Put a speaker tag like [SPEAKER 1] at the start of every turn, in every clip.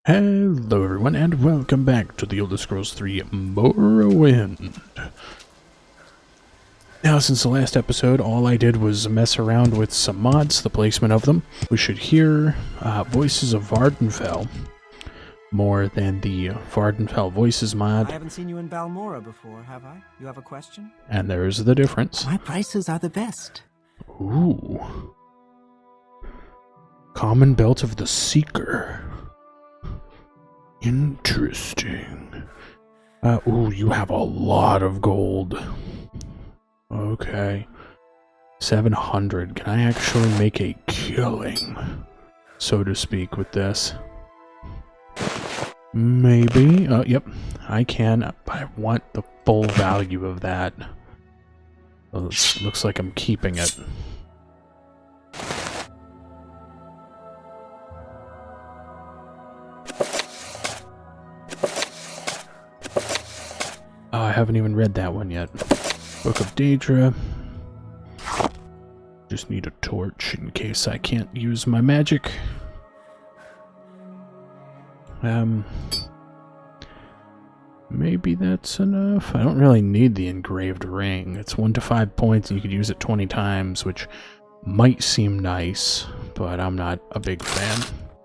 [SPEAKER 1] Hello everyone and welcome back to the Elder Scrolls 3 Morrowind. Now since the last episode all I did was mess around with some mods, the placement of them. We should hear Voices of Vardenfell more than the Vardenfell Voices mod.
[SPEAKER 2] I haven't seen you in Balmora before, have I? You have a question?
[SPEAKER 1] And there's the difference.
[SPEAKER 2] My prices are the best.
[SPEAKER 1] Ooh. Common Belt of the Seeker. Interesting. Ooh, you have a lot of gold. Okay. 700. Can I actually make a killing, so to speak, with this? Maybe. Yep, I can. But I want the full value of that. Well, it looks like I'm keeping it. I haven't even read that one yet. Book of Daedra. Just need a torch in case I can't use my magic. Maybe that's enough. I don't really need the engraved ring. It's 1 to 5 points and you could use it 20 times, which might seem nice, but I'm not a big fan.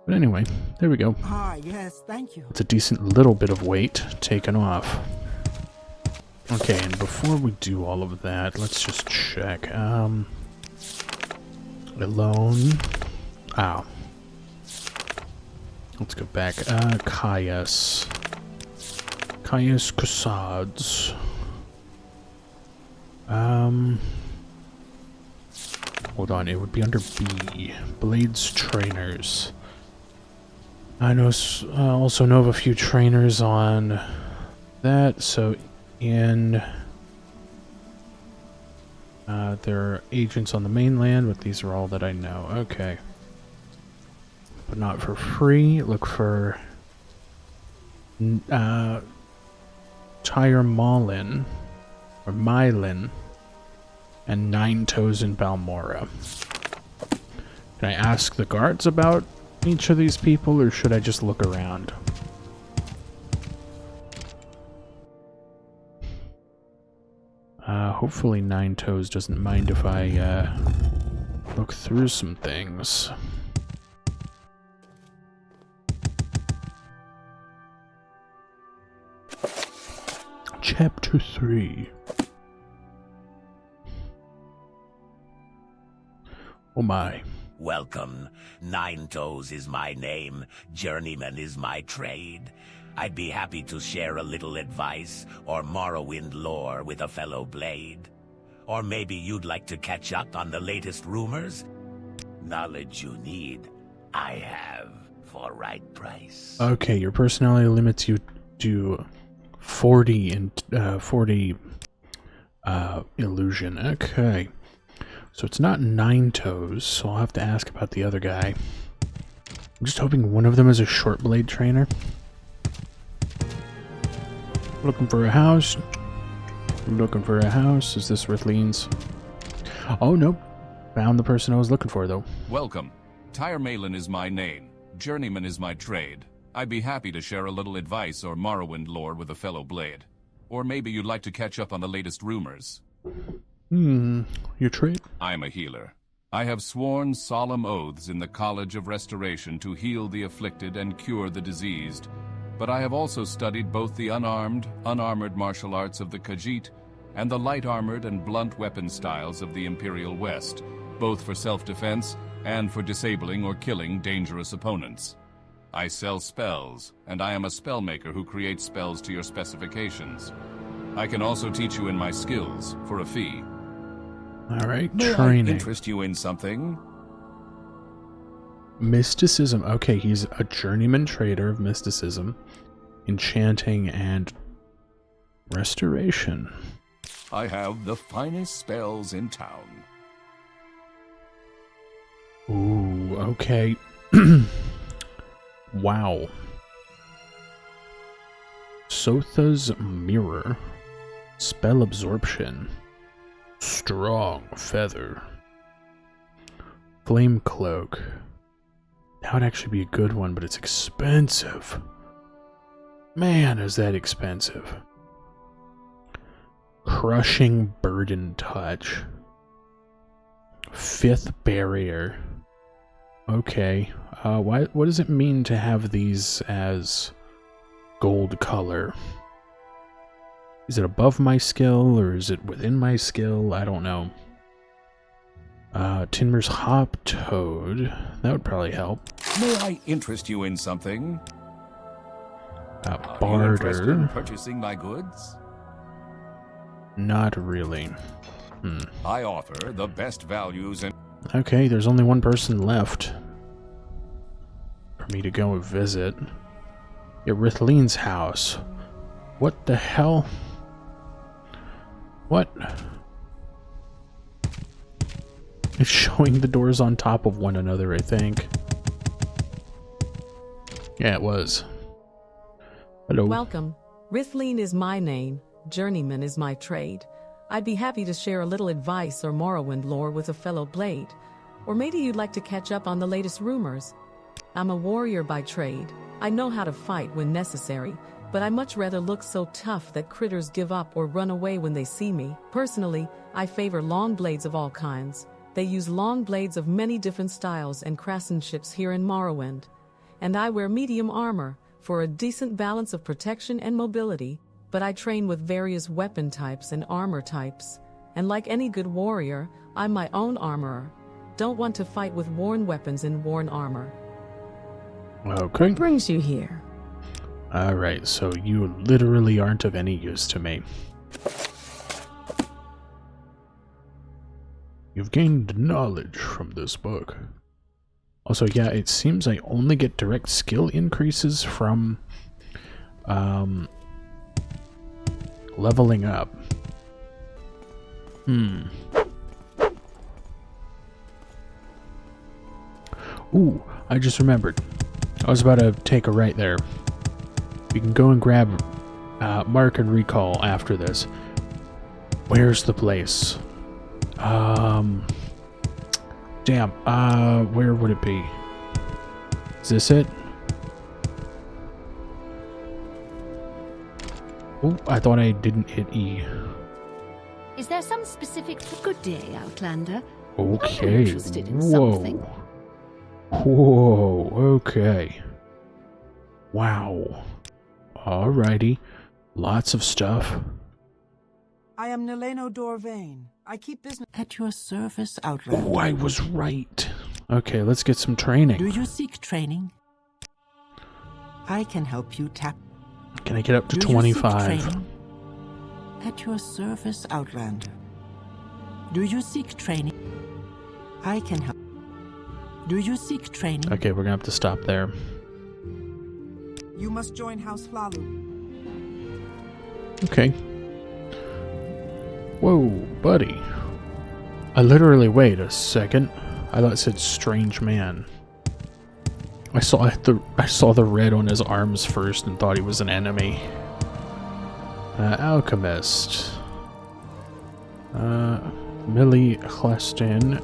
[SPEAKER 1] But anyway, there we go.
[SPEAKER 2] Ah, yes, thank you.
[SPEAKER 1] It's a decent little bit of weight taken off. Okay, and before we do all of that, let's just check. Alone. Ow. Let's go back. Caius. Caius Cassades. Hold on, it would be under B. Blades Trainers. I know, also know of a few trainers on that, so and there are agents on the mainland, but these are all that I know. Okay. But not for free. Look for Tyre Malin, or Mylin, and 9 Toes in Balmora. Can I ask the guards about each of these people, or should I just look around? Hopefully 9 Toes doesn't mind if I look through some things. Chapter 3. Oh my.
[SPEAKER 3] Welcome. 9 Toes is my name. Journeyman is my trade. I'd be happy to share a little advice or Morrowind lore with a fellow blade. Or maybe you'd like to catch up on the latest rumors? Knowledge you need, I have for right price.
[SPEAKER 1] Okay, your personality limits you to 40 and 40 illusion. Okay. So it's not 9 Toes, so I'll have to ask about the other guy. I'm just hoping one of them is a short blade trainer. Looking for a house. Looking for a house. Is this Rithleen's? Oh, nope. Found the person I was looking for, though.
[SPEAKER 4] Welcome. Tyre Malin is my name. Journeyman is my trade. I'd be happy to share a little advice or Morrowind lore with a fellow blade. Or maybe you'd like to catch up on the latest rumors.
[SPEAKER 1] Your trade?
[SPEAKER 4] I'm a healer. I have sworn solemn oaths in the College of Restoration to heal the afflicted and cure the diseased. But I have also studied both the unarmed, unarmored martial arts of the Khajiit and the light-armored and blunt weapon styles of the Imperial West, both for self-defense and for disabling or killing dangerous opponents. I sell spells, and I am a spellmaker who creates spells to your specifications. I can also teach you in my skills for a fee.
[SPEAKER 1] Alright,
[SPEAKER 4] May
[SPEAKER 1] training.
[SPEAKER 4] I interest you in something?
[SPEAKER 1] Mysticism. Okay, he's a journeyman trader of mysticism, enchanting, and restoration.
[SPEAKER 4] I have the finest spells in town.
[SPEAKER 1] Ooh, okay. Wow. Sotha's Mirror. Spell Absorption. Strong Feather. Flame Cloak. That would actually be a good one, but it's expensive. Man, is that expensive. Crushing Burden Touch. 5th Barrier. Okay. What does it mean to have these as gold color? Is it above my skill, or is it within my skill? I don't know. Tinmer's Hop Toad. That would probably help.
[SPEAKER 4] May I interest you in something?
[SPEAKER 1] Barter.
[SPEAKER 4] Are you interested in purchasing my goods?
[SPEAKER 1] Not really.
[SPEAKER 4] I offer the best values and...
[SPEAKER 1] Okay, there's only one person left for me to go and visit. Yeah, Rithleen's house. What the hell? What? It's showing the doors on top of one another, I think. Yeah, it was. Hello.
[SPEAKER 5] Welcome. Rithleen is my name. Journeyman is my trade. I'd be happy to share a little advice or Morrowind lore with a fellow blade. Or maybe you'd like to catch up on the latest rumors. I'm a warrior by trade. I know how to fight when necessary, but I much rather look so tough that critters give up or run away when they see me. Personally, I favor long blades of all kinds. They use long blades of many different styles and craftsmanships here in Morrowind. And I wear medium armor for a decent balance of protection and mobility, but I train with various weapon types and armor types. And like any good warrior, I'm my own armorer. Don't want to fight with worn weapons and worn armor.
[SPEAKER 1] Okay.
[SPEAKER 5] What brings you here?
[SPEAKER 1] Alright, so you literally aren't of any use to me. You've gained knowledge from this book. Also, yeah, it seems I only get direct skill increases from leveling up. Ooh, I just remembered. I was about to take a right there. You can go and grab Mark and Recall after this. Where's the place? Damn, where would it be? Is this it? Oh, I thought I didn't hit E.
[SPEAKER 6] Is there some specific... Good day, Outlander.
[SPEAKER 1] Okay.
[SPEAKER 6] I'm interested in something.
[SPEAKER 1] Whoa, okay. Wow. Alrighty. Lots of stuff.
[SPEAKER 2] I am Neleno Dorvain. I keep business at your service, Outlander.
[SPEAKER 1] Oh, I was right. Okay, let's get some training.
[SPEAKER 2] Do you seek training? I can help you tap.
[SPEAKER 1] Can I get up to
[SPEAKER 2] Do
[SPEAKER 1] 25?
[SPEAKER 2] You seek training? At your service, Outlander. Do you seek training? I can help. Do you seek training?
[SPEAKER 1] Okay, we're gonna have to stop there.
[SPEAKER 2] You must join House Flalu.
[SPEAKER 1] Okay. Whoa, buddy. I literally, wait a second. I thought it said strange man. I saw the red on his arms first and thought he was an enemy. Alchemist. Millie Chleston.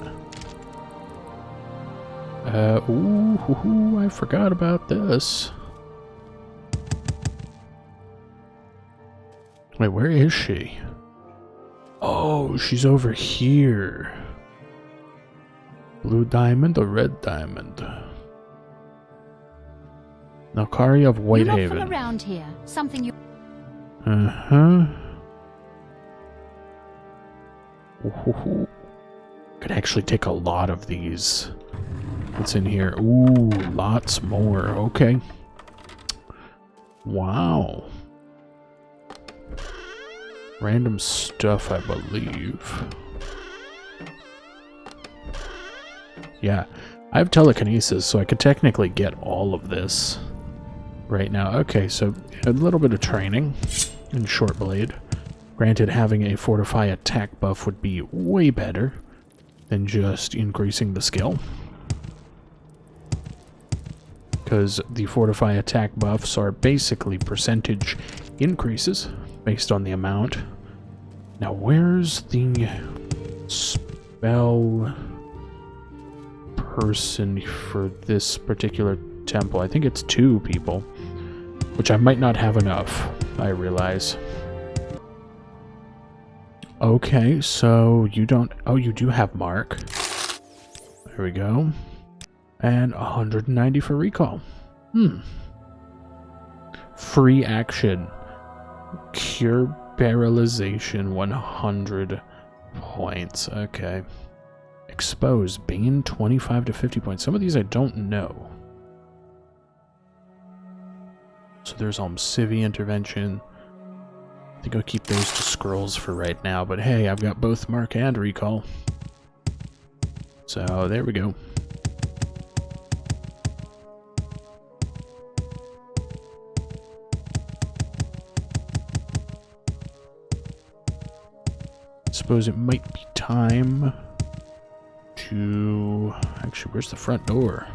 [SPEAKER 1] I forgot about this. Wait, where is she? Oh, she's over here. Blue diamond or red diamond? Nalkari of Whitehaven.
[SPEAKER 6] You're not from around here. Something you...
[SPEAKER 1] Could actually take a lot of these. What's in here? Ooh, lots more. Okay. Wow. Random stuff, I believe. Yeah, I have telekinesis, so I could technically get all of this right now. Okay, so a little bit of training in Short Blade. Granted, having a Fortify attack buff would be way better than just increasing the skill. Because the Fortify attack buffs are basically percentage increases based on the amount. Now, where's the spell person for this particular temple. I think it's 2 people, which I might not have enough, I realize. Okay, so you don't... Oh, you do have Mark. There we go. And 190 for recall. Free action. Cure paralyzation, 100 points. Okay. Expose. Bane, 25 to 50 points. Some of these I don't know. So there's Civi intervention. I think I'll keep those to scrolls for right now, but hey, I've got both Mark and Recall. So there we go. Suppose it might be time to... Actually, where's the front door?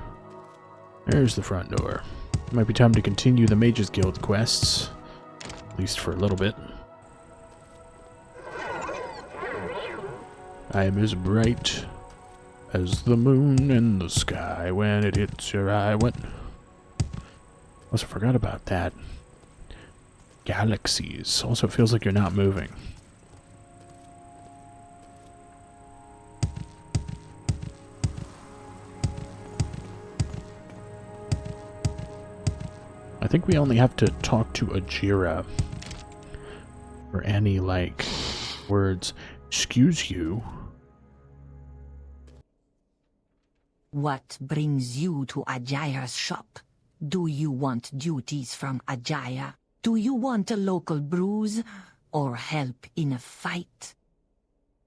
[SPEAKER 1] There's the front door. Might be time to continue the Mages Guild quests. At least for a little bit. I am as bright as the moon in the sky when it hits your eye. What? Also forgot about that. Galaxies. Also feels like you're not moving. I think we only have to talk to Ajira for any, like, words. Excuse you.
[SPEAKER 7] What brings you to Ajira's shop? Do you want duties from Ajira? Do you want a local bruise or help in a fight?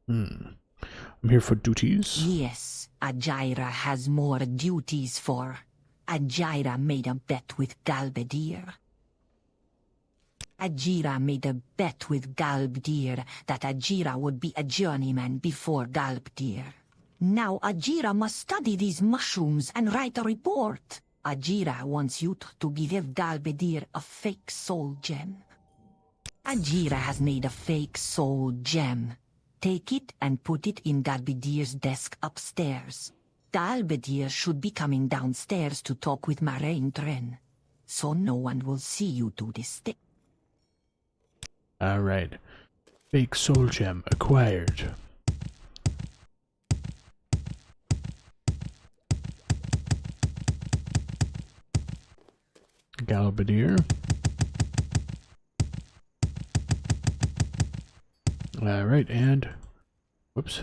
[SPEAKER 1] I'm here for duties.
[SPEAKER 7] Yes, Ajira has more duties for. Ajira made a bet with Galbadir. Ajira made a bet with Galbadir that Ajira would be a journeyman before Galbadir. Now Ajira must study these mushrooms and write a report. Ajira wants you to give Galbadir a fake soul gem. Ajira has made a fake soul gem. Take it and put it in Galbadir's desk upstairs. Galbadir should be coming downstairs to talk with Marain Tren, so no one will see you do this thing.
[SPEAKER 1] Alright. Fake soul gem acquired. Galbadir. Alright, and... Whoops.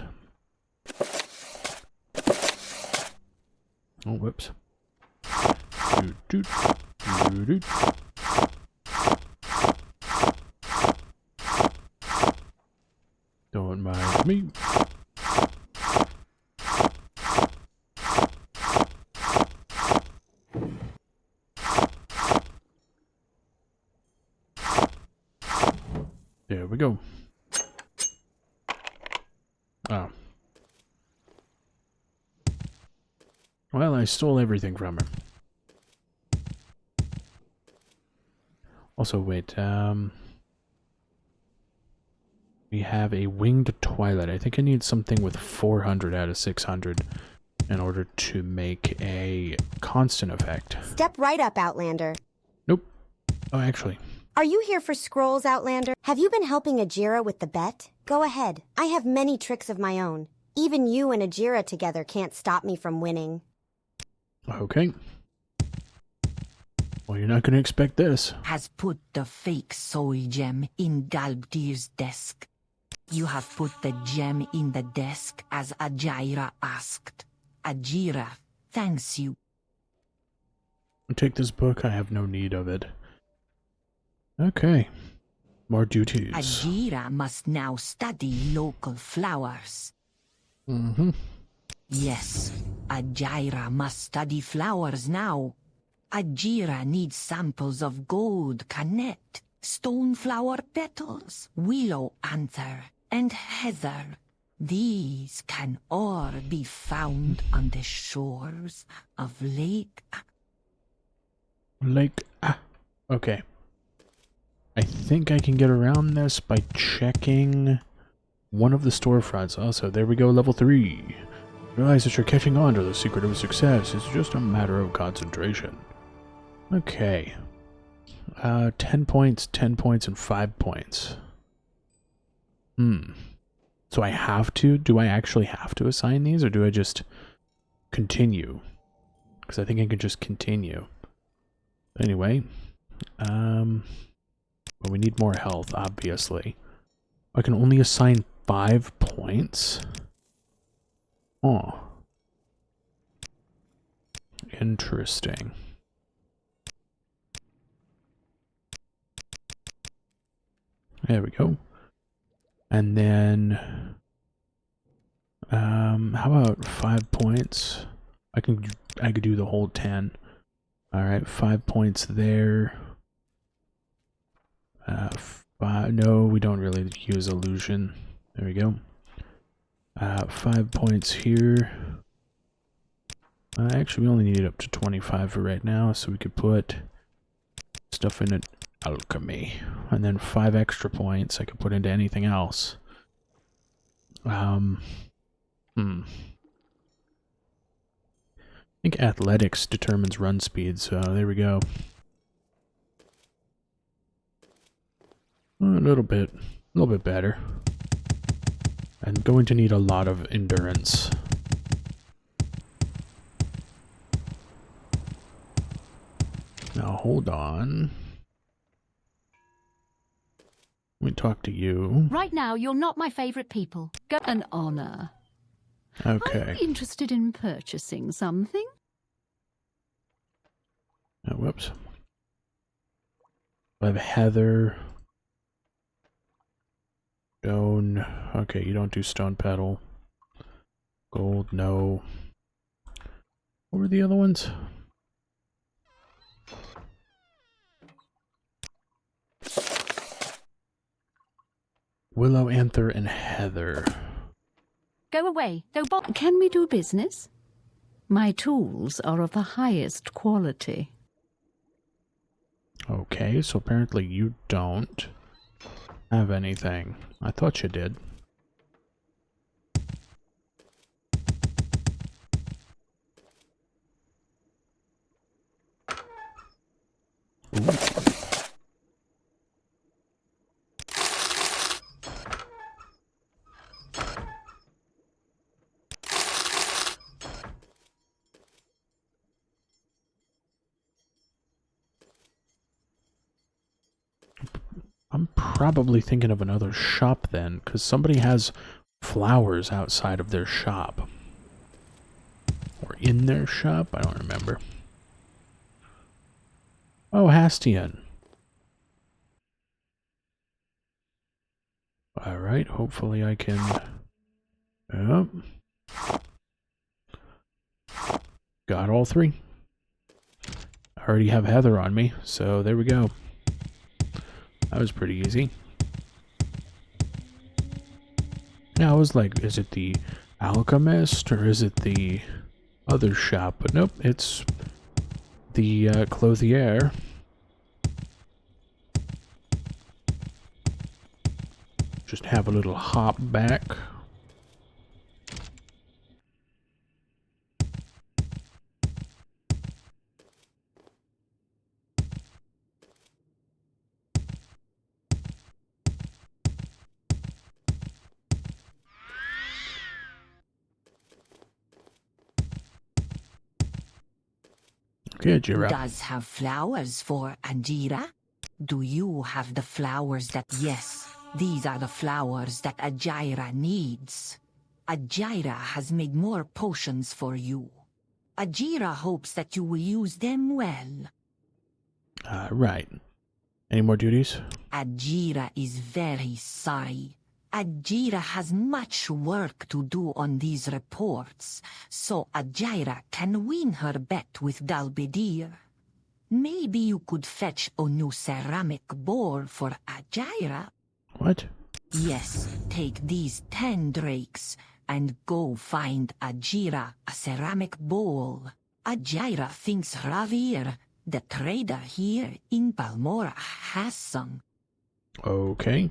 [SPEAKER 1] Oh, whoops. Doot, doot, doot. Don't mind me. There we go. Oh. Well, I stole everything from her. Also, wait, we have a Winged Twilight. I think I need something with 400 out of 600 in order to make a constant effect.
[SPEAKER 8] Step right up, Outlander.
[SPEAKER 1] Nope. Oh, actually.
[SPEAKER 8] Are you here for scrolls, Outlander? Have you been helping Ajira with the bet? Go ahead. I have many tricks of my own. Even you and Ajira together can't stop me from winning.
[SPEAKER 1] Okay. Well, you're not going to expect this.
[SPEAKER 7] Has put the fake soul gem in Galbadir's desk. You have put the gem in the desk as Ajira asked. Ajira thanks you.
[SPEAKER 1] Take this book. I have no need of it. Okay. More duties.
[SPEAKER 7] Ajira must now study local flowers.
[SPEAKER 1] Mm-hmm.
[SPEAKER 7] Yes, Ajira must study flowers now. Ajira needs samples of gold canet, stoneflower petals, willow anther, and heather. These can all be found on the shores of Lake...
[SPEAKER 1] Okay. I think I can get around this by checking one of the storefronts. Also, there we go, level 3. Realize that you're catching on to the secret of success. It's just a matter of concentration. Okay. 10 points, 10 points, and 5 points. So I have to? Do I actually have to assign these, or do I just continue? Because I think I can just continue. Anyway. But we need more health, obviously. I can only assign 5 points? Oh. Interesting. There we go. And then, how about 5 points? I could do the whole 10. All right, 5 points there. No, we don't really use illusion. There we go. 5 points here. Actually, we only need it up to 25 for right now, so we could put stuff in it. Alchemy, and then 5 extra points I could put into anything else. I think athletics determines run speed, so there we go. A little bit better. I'm going to need a lot of endurance. Now hold on. Let me talk to you.
[SPEAKER 6] Right now, you're not my favorite people. Go an honor.
[SPEAKER 1] Okay.
[SPEAKER 6] Are you interested in purchasing something?
[SPEAKER 1] Oh, whoops. I have Heather. Stone. Okay, you don't do stone petal. Gold, no. What were the other ones? Willow, Anther, and Heather.
[SPEAKER 6] Go away. Go bot. Can we do business? My tools are of the highest quality.
[SPEAKER 1] Okay, so apparently you don't have anything. I thought you did. Ooh. I'm probably thinking of another shop then, because somebody has flowers outside of their shop. Or in their shop? I don't remember. Oh, Hastian. Alright, hopefully I can... Yep. Got all 3. I already have Heather on me, so there we go. That was pretty easy. Yeah, I was like, is it the alchemist or is it the other shop? But nope, it's the clothier. Just have a little hop back. Okay, Jira.
[SPEAKER 7] Does have flowers for Ajira? Do you have the flowers that... Yes, these are the flowers that Ajira needs. Ajira has made more potions for you. Ajira hopes that you will use them well.
[SPEAKER 1] Right. Any more duties?
[SPEAKER 7] Ajira is very sorry. Ajira has much work to do on these reports, so Ajira can win her bet with Galbedir. Maybe you could fetch a new ceramic bowl for Ajira.
[SPEAKER 1] What?
[SPEAKER 7] Yes, take these 10 drakes and go find Ajira a ceramic bowl. Ajira thinks Ravir, the trader here in Balmora, has some.
[SPEAKER 1] Okay.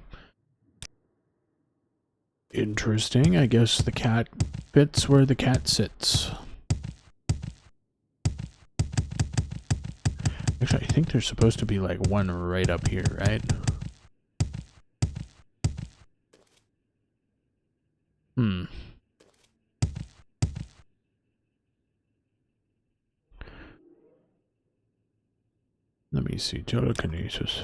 [SPEAKER 1] Interesting. I guess the cat fits where the cat sits. Actually, I think there's supposed to be like one right up here, right? Let me see. Telekinesis.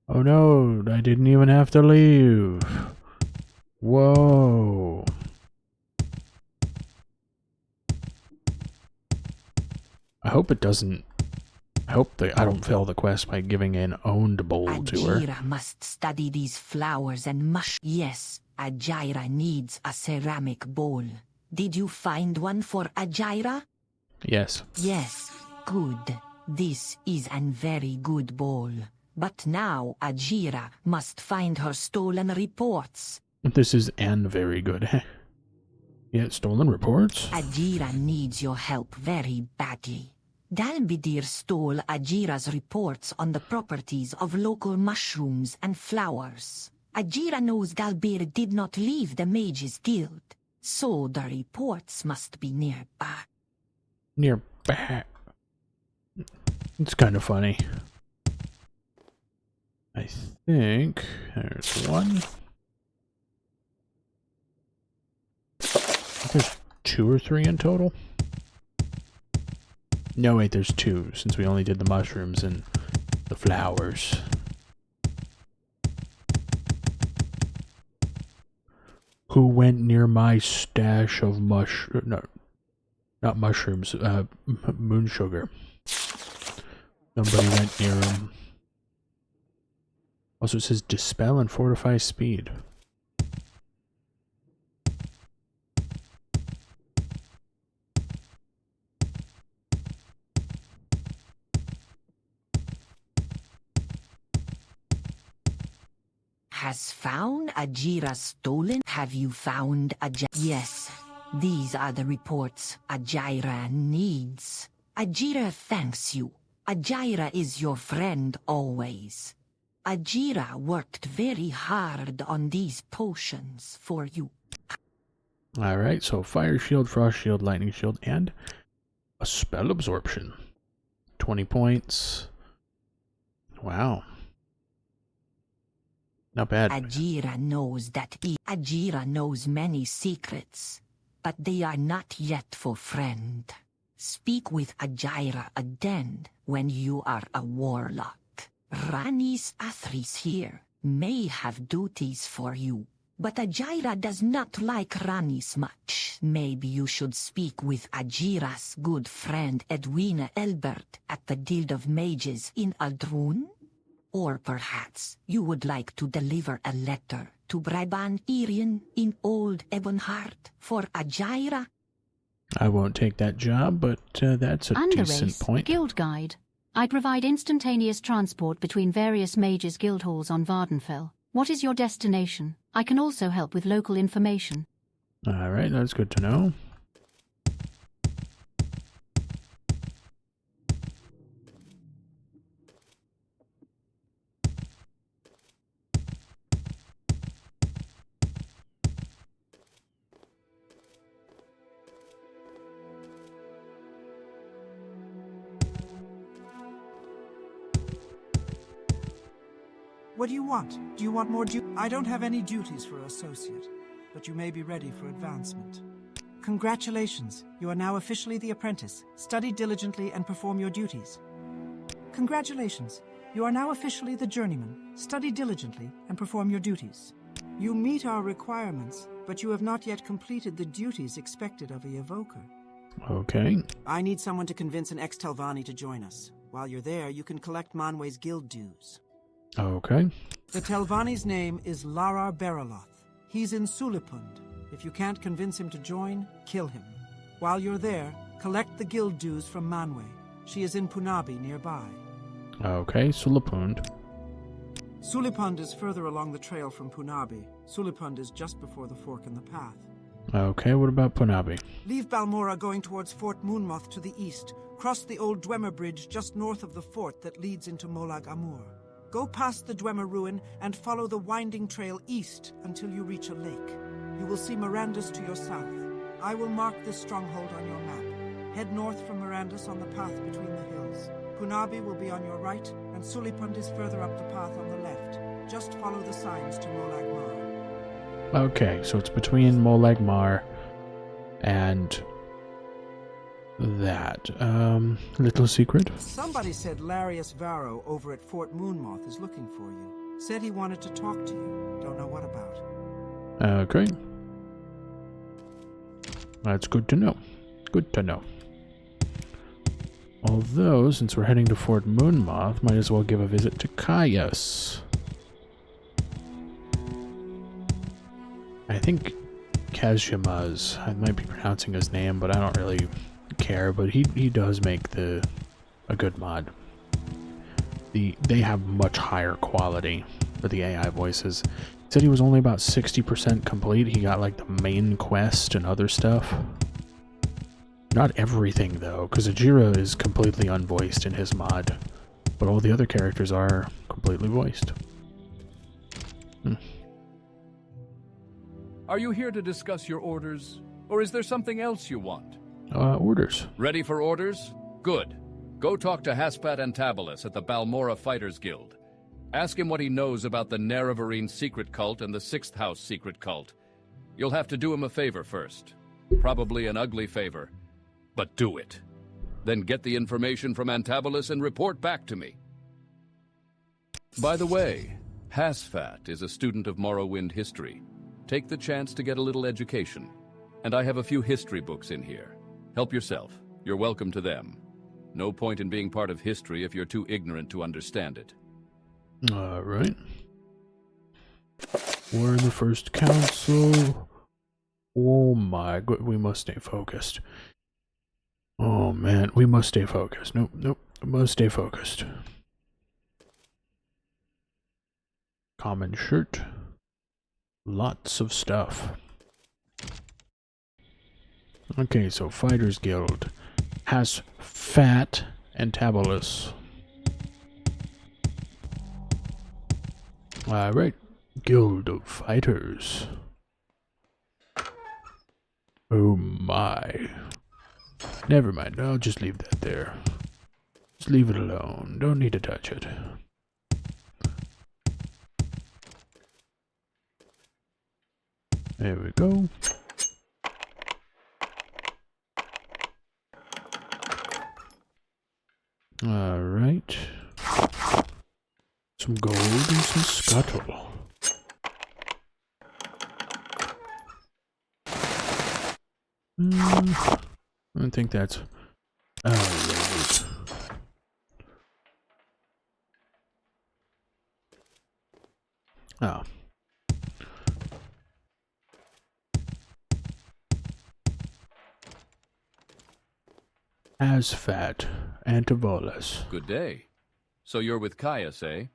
[SPEAKER 1] Oh no, I didn't even have to leave. Whoa. I hope it doesn't... I hope that I don't fail the quest by giving an owned bowl to her.
[SPEAKER 7] Ajira must study these flowers and mush. Yes, Ajira needs a ceramic bowl. Did you find one for Ajira?
[SPEAKER 1] Yes.
[SPEAKER 7] Yes, good. This is a very good bowl. But now Ajira must find her stolen reports.
[SPEAKER 1] This is an very good. Yeah, stolen reports?
[SPEAKER 7] Ajira needs your help very badly. Dalbidir stole Ajira's reports on the properties of local mushrooms and flowers. Ajira knows Dalbir did not leave the Mage's Guild, so the reports must be nearby.
[SPEAKER 1] Nearby. It's kind of funny. I think there's one. I think there's 2 or 3 in total. No, wait, there's 2, since we only did the mushrooms and the flowers. Who went near my stash of no, not mushrooms, moon sugar. Somebody went near him. Also, it says dispel and fortify speed.
[SPEAKER 7] Has found Ajira stolen? Have you found Ajira? Yes, these are the reports Ajira needs. Ajira thanks you. Ajira is your friend always. Ajira worked very hard on these potions for you.
[SPEAKER 1] Alright, so fire shield, frost shield, lightning shield, and a spell absorption. 20 points. Wow. Not bad.
[SPEAKER 7] Ajira knows that Ajira knows many secrets, but they are not yet for friend. Speak with Ajira again when you are a warlock. Rani's Athris here may have duties for you, but Ajira does not like Rani's much. Maybe you should speak with Ajira's good friend Edwina Elbert at the Guild of Mages in Aldrun? Or perhaps you would like to deliver a letter to Brabant Irian in Old Ebonheart for Ajira?
[SPEAKER 1] I won't take that job, but that's a decent point.
[SPEAKER 6] Guild Guide. I provide instantaneous transport between various mages' guild halls on Vardenfell. What is your destination? I can also help with local information.
[SPEAKER 1] Alright, that's good to know.
[SPEAKER 9] What do you want? Do you want more I don't have any duties for associate, but you may be ready for advancement. Congratulations, you are now officially the apprentice. Study diligently and perform your duties. Congratulations, you are now officially the journeyman. Study diligently and perform your duties. You meet our requirements, but you have not yet completed the duties expected of a evoker.
[SPEAKER 1] Okay.
[SPEAKER 9] I need someone to convince an ex-Telvanni to join us. While you're there, you can collect Manwë's guild dues.
[SPEAKER 1] Okay.
[SPEAKER 9] The Telvanni's name is Larar Beraloth. He's in Sulipund. If you can't convince him to join, kill him. While you're there, collect the guild dues from Manwë. She is in Punabi nearby.
[SPEAKER 1] Okay, Sulipund.
[SPEAKER 9] Sulipund is further along the trail from Punabi. Sulipund is just before the fork in the path.
[SPEAKER 1] Okay, what about Punabi?
[SPEAKER 9] Leave Balmora going towards Fort Moonmoth to the east. Cross the old Dwemer Bridge just north of the fort that leads into Molag Amur. Go past the Dwemer ruin and follow the winding trail east until you reach a lake. You will see Mirandus to your south. I will mark this stronghold on your map. Head north from Mirandus on the path between the hills. Punabi will be on your right, and Sulipund is further up the path on the left. Just follow the signs to Molag Mar.
[SPEAKER 1] Okay, so it's between Molag Mar and that. Little secret?
[SPEAKER 9] Somebody said Larius Varro over at Fort Moonmoth is looking for you. Said he wanted to talk to you. Don't know what about.
[SPEAKER 1] Okay. That's good to know. Good to know. Although, since we're heading to Fort Moonmoth, might as well give a visit to Caius. I think Kazhima's, I might be pronouncing his name, but I don't really care, but he does make a good mod. They have much higher quality for the AI voices. He said he was only about 60% complete. He got like the main quest and other stuff. Not everything though, because Ajira is completely unvoiced in his mod, but all the other characters are completely voiced.
[SPEAKER 4] Are you here to discuss your orders, or is there something else you want?
[SPEAKER 1] Orders.
[SPEAKER 4] Ready for orders? Good. Go talk to Haspat Antabolus at the Balmora Fighters Guild. Ask him what he knows about the Nerevarine secret cult and the Sixth House secret cult. You'll have to do him a favor first. Probably an ugly favor. But do it. Then get the information from Antabolus and report back to me. By the way, Haspat is a student of Morrowind history. Take the chance to get a little education. And I have a few history books in here. Help yourself. You're welcome to them. No point in being part of history if you're too ignorant to understand it.
[SPEAKER 1] Alright. We're in the first council. Oh my god, we must stay focused. Oh man, we must stay focused. Nope, we must stay focused. Common shirt. Lots of stuff. Okay, so Fighters Guild has Fat Antabolus. Alright, Guild of Fighters. Oh my. Never mind, I'll just leave that there. Just leave it alone, don't need to touch it. There we go. Alright. Some gold and some scuttle. I don't think that's... right. Oh. Asfat Antabolus.
[SPEAKER 4] Good day. So you're with Caius, eh?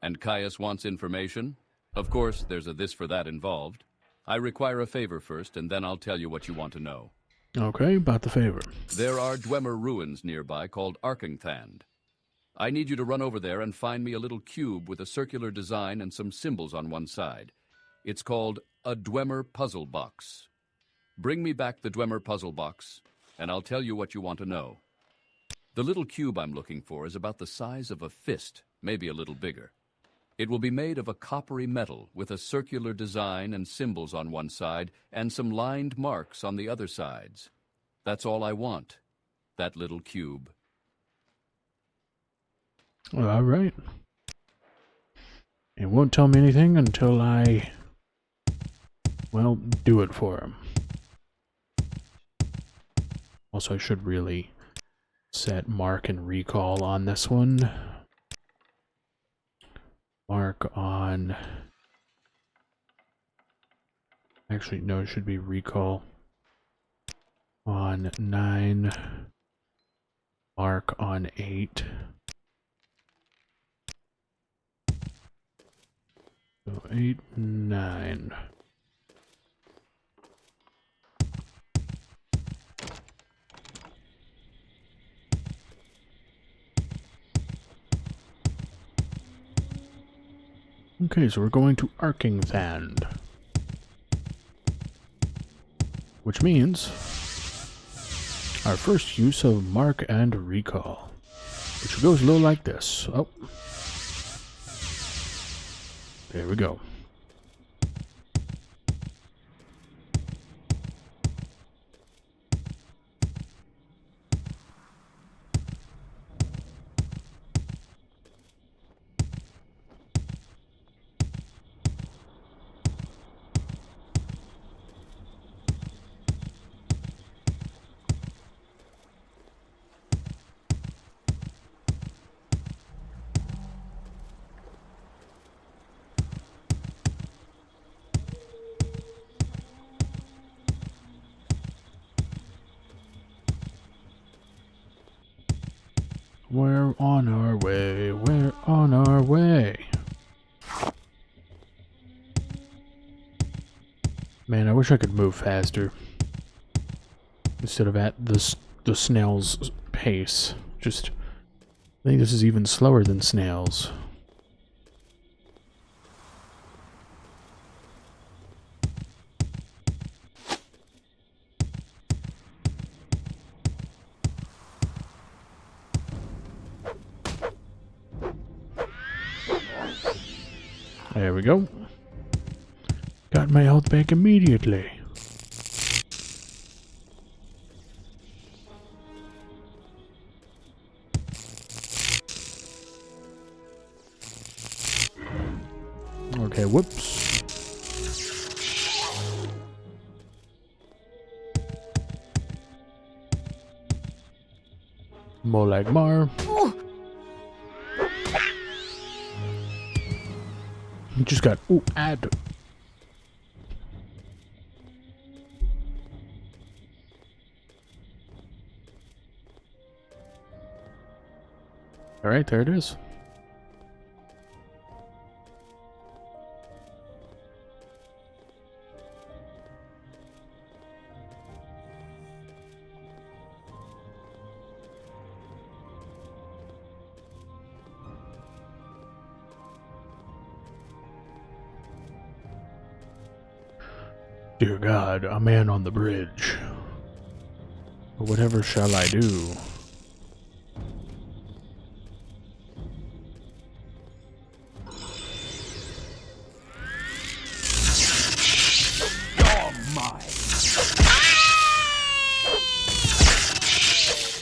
[SPEAKER 4] And Caius wants information? Of course, there's a this for that involved. I require a favor first, and then I'll tell you what you want to know.
[SPEAKER 1] Okay, about the favor.
[SPEAKER 4] There are Dwemer ruins nearby called Arkangthand. I need you to run over there and find me a little cube with a circular design and some symbols on one side. It's called a Dwemer puzzle box. Bring me back the Dwemer puzzle box, and I'll tell you what you want to know. The little cube I'm looking for is about the size of a fist, maybe a little bigger. It will be made of a coppery metal with a circular design and symbols on one side and some lined marks on the other sides. That's all I want, that little cube.
[SPEAKER 1] All right. It won't tell me anything until I, well, do it for him. Also, I should really set mark and recall on this one. Mark on... Actually, no, it should be recall on 9. Mark on 8. So 8, 9. Okay, so we're going to Arcing Sand. Which means our first use of Mark and Recall. Which goes low like this. Oh. There we go. We're on our way, we're on our way. Man, I wish I could move faster. Instead of at the snail's pace. Just, I think this is even slower than snails. There we go. Got my health back immediately. Okay, whoops. More like Mar. You just got add. All right, there it is. Dear God, a man on the bridge. Whatever shall I do?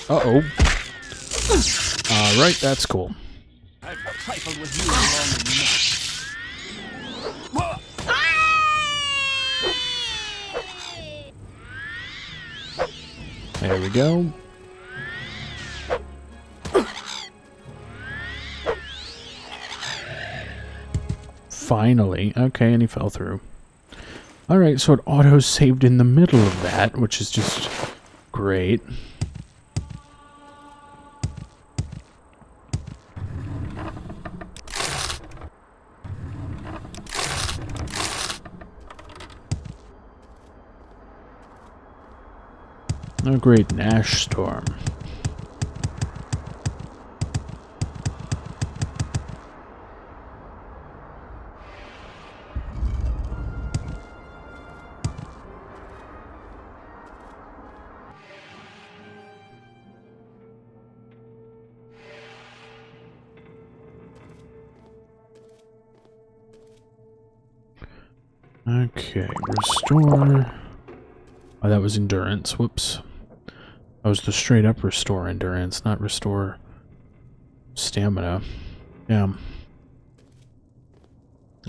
[SPEAKER 1] Uh-oh. Alright, that's cool.
[SPEAKER 10] I've trifled with you long enough.
[SPEAKER 1] There we go. Finally. Okay, and he fell through. Alright, so it auto-saved in the middle of that, which is just great. Oh great, an ash storm. Okay, restore. Oh, that was endurance. Whoops. That was the straight up restore endurance, not restore stamina. Yeah.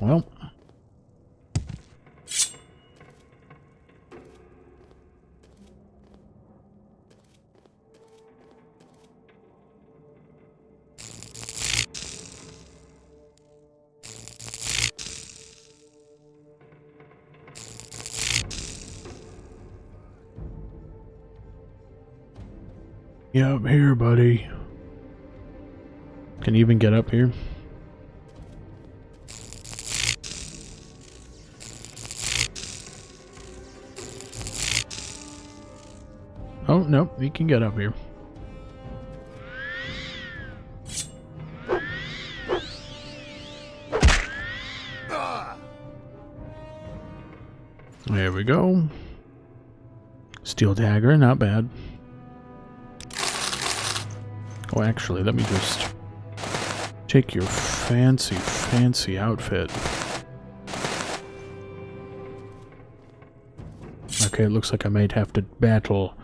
[SPEAKER 1] Well. Yeah, up here, buddy. Can you even get up here? Oh, no, you can get up here. There we go. Steel dagger, not bad. Oh, actually, let me just take your fancy outfit. Okay, it looks like I might have to battle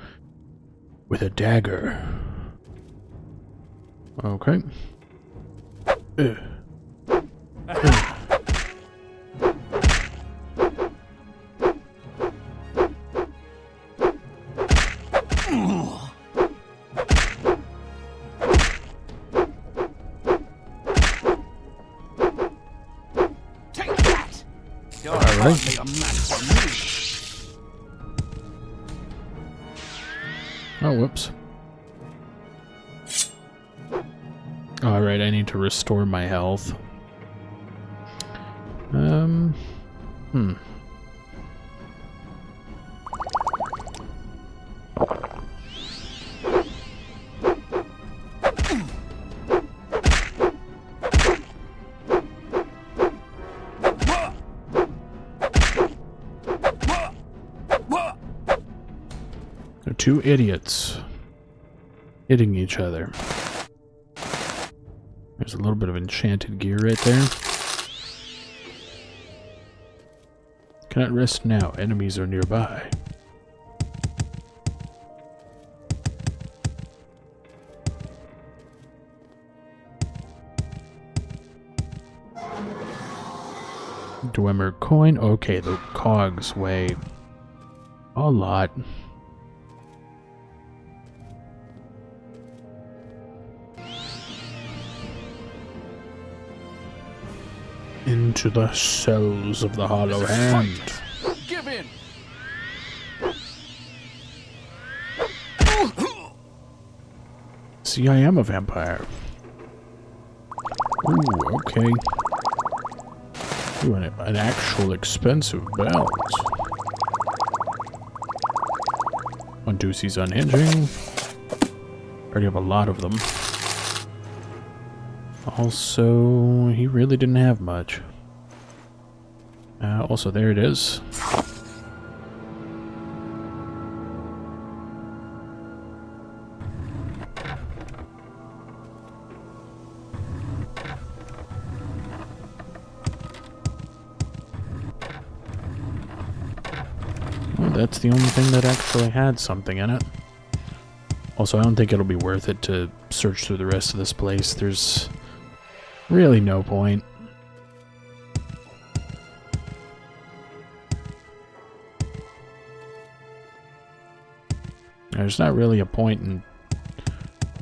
[SPEAKER 1] with a dagger. Okay.
[SPEAKER 10] Take that! You're hardly a match for me.
[SPEAKER 1] Oh, whoops. Alright, I need to restore my health. They're two idiots hitting each other. There's a little bit of enchanted gear right there. Cannot rest now. Enemies are nearby. Dwemer coin. Okay, the cogs weigh a lot. Into the cells of the hollow hand.
[SPEAKER 10] Give in!
[SPEAKER 1] See, I am a vampire. Ooh, okay. Ooh, an actual expensive belt. Unducey's unhinging. Already have a lot of them. Also, he really didn't have much. Also, there it is. Well, that's the only thing that actually had something in it. Also, I don't think it'll be worth it to search through the rest of this place. There's really no point. There's not really a point in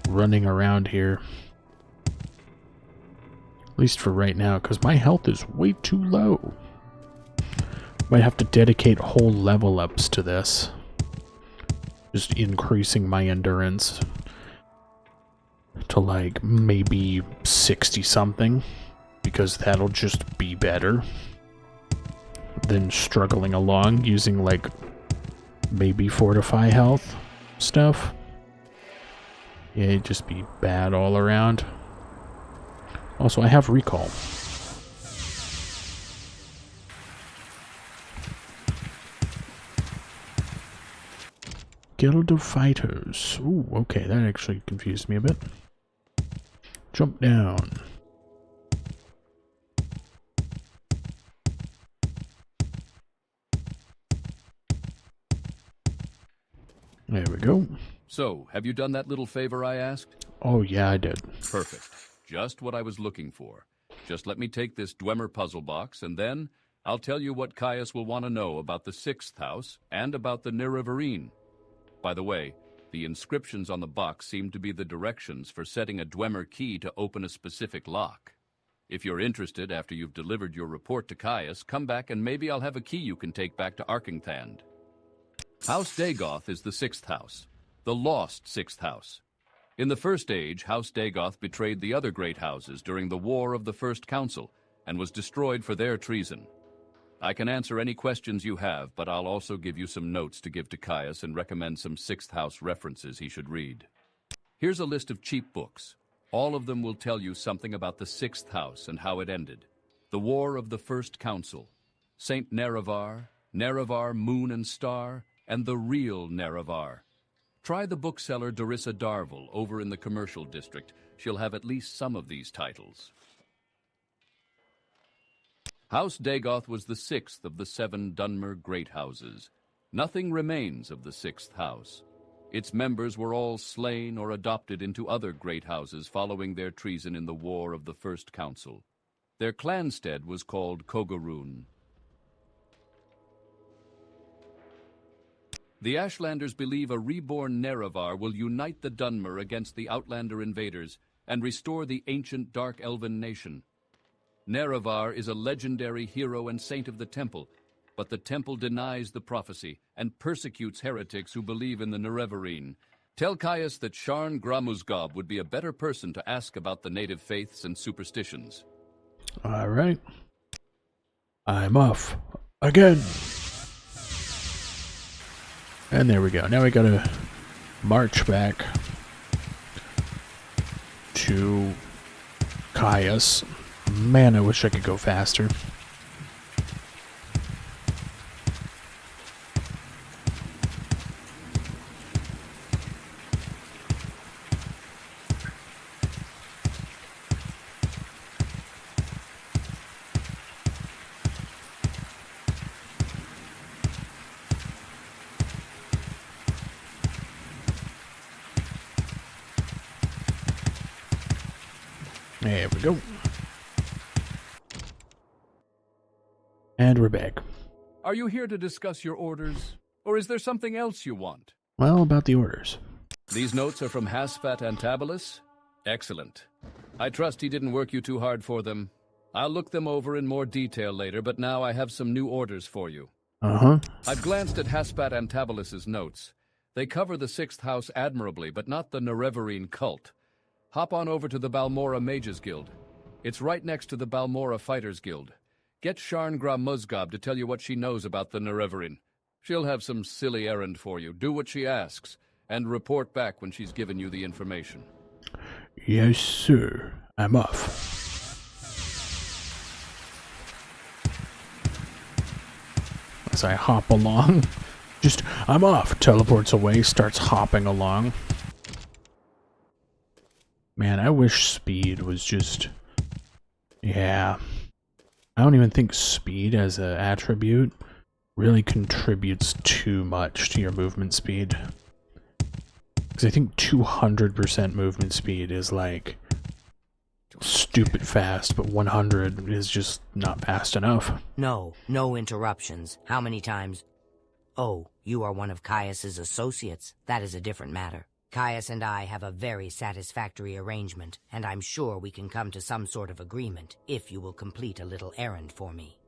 [SPEAKER 1] running around here. At least for right now, because my health is way too low. Might have to dedicate whole level ups to this. Just increasing my endurance to like maybe 60 something, because that'll just be better than struggling along using like maybe fortify health stuff. Yeah, it'd just be bad all around. Also, I have recall. Guild of Fighters. Ooh, okay, that actually confused me a bit. Jump down. There we go.
[SPEAKER 4] So, have you done that little favor I asked?
[SPEAKER 1] Oh, yeah, I did.
[SPEAKER 4] Perfect. Just what I was looking for. Just let me take this Dwemer puzzle box, and then I'll tell you what Caius will want to know about the 6th house and about the Niravarine. By the way, the inscriptions on the box seem to be the directions for setting a Dwemer key to open a specific lock. If you're interested after you've delivered your report to Caius, come back and maybe I'll have a key you can take back to Arkingthand. House Dagoth is the 6th house, the lost 6th house. In the First Age, House Dagoth betrayed the other great houses during the War of the First Council and was destroyed for their treason. I can answer any questions you have, but I'll also give you some notes to give to Caius and recommend some 6th house references he should read. Here's a list of cheap books. All of them will tell you something about the 6th house and how it ended. The War of the First Council, Saint Nerevar, Nerevar, Moon and Star, and the real Nerevar. Try the bookseller Darissa Darvel over in the commercial district. She'll have at least some of these titles. House Dagoth was the 6th of the 7 Dunmer Great Houses. Nothing remains of the 6th house. Its members were all slain or adopted into other great houses following their treason in the War of the First Council. Their clanstead was called Kogaroon. The Ashlanders believe a reborn Nerevar will unite the Dunmer against the Outlander invaders and restore the ancient Dark Elven nation. Nerevar is a legendary hero and saint of the Temple, but the Temple denies the prophecy and persecutes heretics who believe in the Nerevarine. Tell Caius that Sharn Gramuzgob would be a better person to ask about the native faiths and superstitions.
[SPEAKER 1] All right. I'm off. Again. And there we go. Now we gotta march back to Caius. Man, I wish I could go faster. There we go. And we're back.
[SPEAKER 4] Are you here to discuss your orders, or is there something else you want?
[SPEAKER 1] Well, about the orders.
[SPEAKER 4] These notes are from Hasfat Antabalus? Excellent. I trust he didn't work you too hard for them. I'll look them over in more detail later, but now I have some new orders for you. I've glanced at Hasfat Antabalus's notes. They cover the 6th house admirably, but not the Nerevarine cult. Hop on over to the Balmora Mages Guild. It's right next to the Balmora Fighters Guild. Get Sharn Gramuzgob to tell you what she knows about the Nerevarine. She'll have some silly errand for you. Do what she asks, and report back when she's given you the information.
[SPEAKER 1] Yes, sir. I'm off. As I hop along, I'm off. Teleports away, starts hopping along. Man, I wish speed was just... Yeah. I don't even think speed as an attribute really contributes too much to your movement speed. Because I think 200% movement speed is like stupid fast, but 100 is just not fast enough.
[SPEAKER 11] No interruptions. How many times? Oh, you are one of Caius's associates. That is a different matter. Caius and I have a very satisfactory arrangement, and I'm sure we can come to some sort of agreement if you will complete a little errand for me.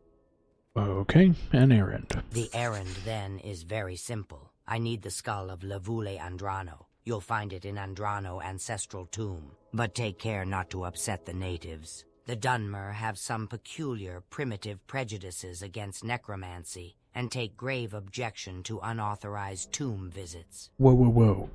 [SPEAKER 1] Okay, an errand.
[SPEAKER 11] The errand, then, is very simple. I need the skull of Levule Andrano. You'll find it in Andrano Ancestral Tomb. But take care not to upset the natives. The Dunmer have some peculiar, primitive prejudices against necromancy, and take grave objection to unauthorized tomb visits.
[SPEAKER 1] Whoa.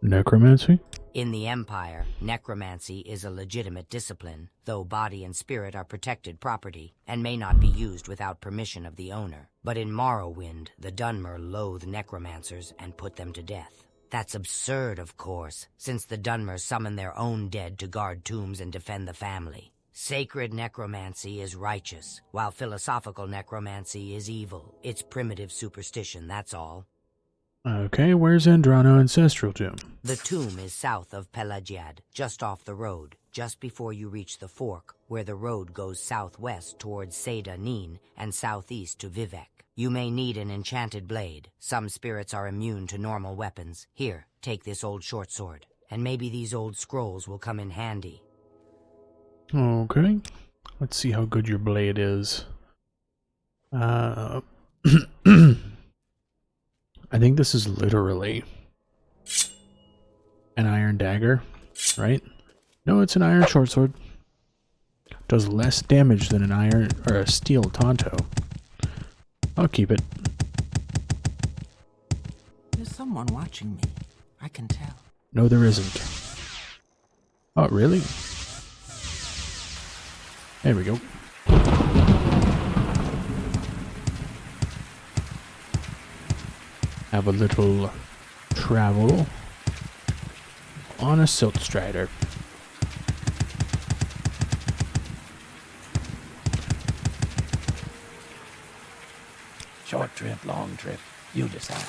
[SPEAKER 1] Necromancy?
[SPEAKER 11] In the Empire, necromancy is a legitimate discipline, though body and spirit are protected property, and may not be used without permission of the owner. But in Morrowind, the Dunmer loathe necromancers and put them to death. That's absurd, of course, since the Dunmer summon their own dead to guard tombs and defend the family. Sacred necromancy is righteous, while philosophical necromancy is evil. It's primitive superstition, that's all.
[SPEAKER 1] Okay, where's Andrano Ancestral Tomb?
[SPEAKER 11] The tomb is south of Pelagiad, just off the road, just before you reach the fork, where the road goes southwest towards Seda Neen and southeast to Vivek. You may need an enchanted blade. Some spirits are immune to normal weapons. Here, take this old short sword, and maybe these old scrolls will come in handy.
[SPEAKER 1] Okay, let's see how good your blade is. I think this is literally an iron dagger, right? No, it's an iron short sword. Does less damage than an iron or a steel Tonto. I'll keep it.
[SPEAKER 2] There's someone watching me. I can tell.
[SPEAKER 1] No, there isn't. Oh, really? There we go. have a little travel on a silt strider.
[SPEAKER 10] Short trip, long trip, you decide.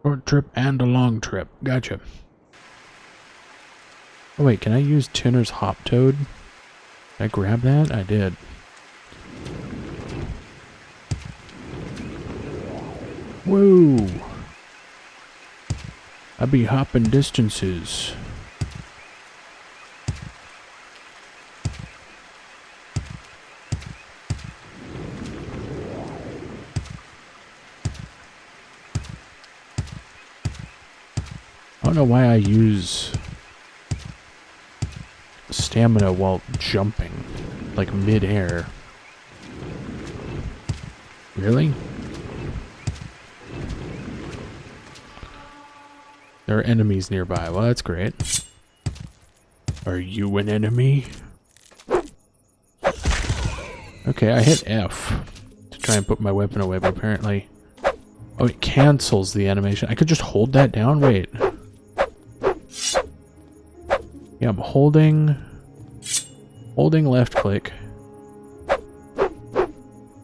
[SPEAKER 1] Short trip and a long trip. Gotcha. Oh wait, can I use Tinner's Hop Toad? Did I grab that? I did. Whoa! I be hopping distances. I don't know why I use stamina while jumping, like mid-air. Really? There are enemies nearby. Well, that's great. Are you an enemy? Okay, I hit F to try and put my weapon away, but apparently... Oh, it cancels the animation. I could just hold that down? Wait. Yeah, I'm holding left click.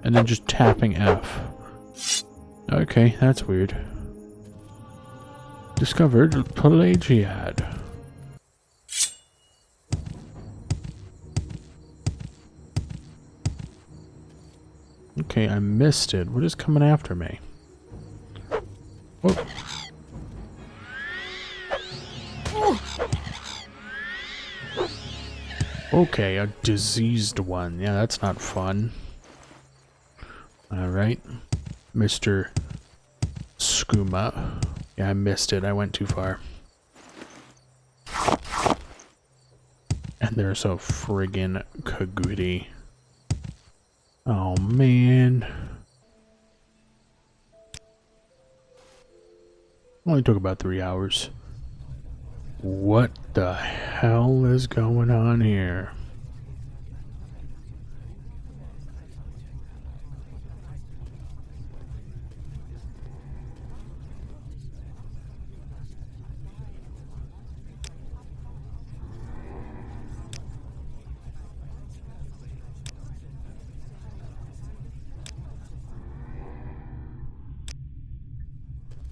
[SPEAKER 1] And then just tapping F. Okay, that's weird. Discovered Pelagiad. Okay, I missed it. What is coming after me? Whoa. Okay, a diseased one. Yeah, that's not fun. Alright. Mr. Skooma. Yeah, I missed it. I went too far. And there's a friggin' Kagudi. Oh, man. Only took about 3 hours. What the hell is going on here?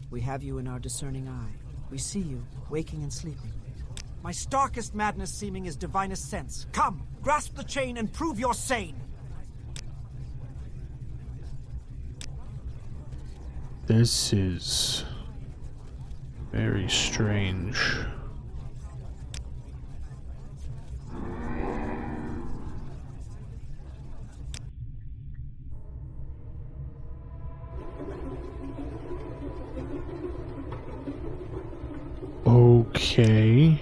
[SPEAKER 9] We have you in our discerning eye. We see you, waking and sleeping. My starkest madness seeming is divinest sense. Come, grasp the chain and prove you're sane!
[SPEAKER 1] This is very strange. Okay.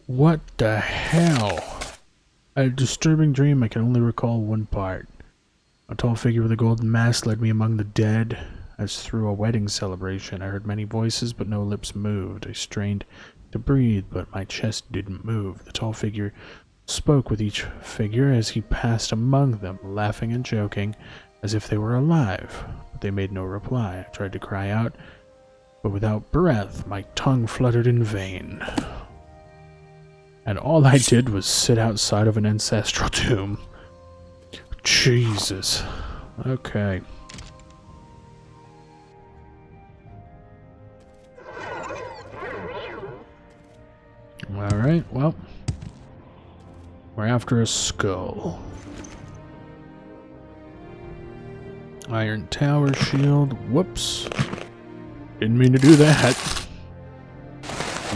[SPEAKER 1] What the hell? I had a disturbing dream. I can only recall one part. A tall figure with a golden mask led me among the dead. As through a wedding celebration, I heard many voices, but no lips moved. I strained to breathe, but my chest didn't move. The tall figure spoke with each figure as he passed among them, laughing and joking as if they were alive, but they made no reply. I tried to cry out, but without breath, my tongue fluttered in vain. And all I did was sit outside of an ancestral tomb. Jesus. Okay. Alright, well. We're after a skull. Iron tower shield. Whoops. Didn't mean to do that.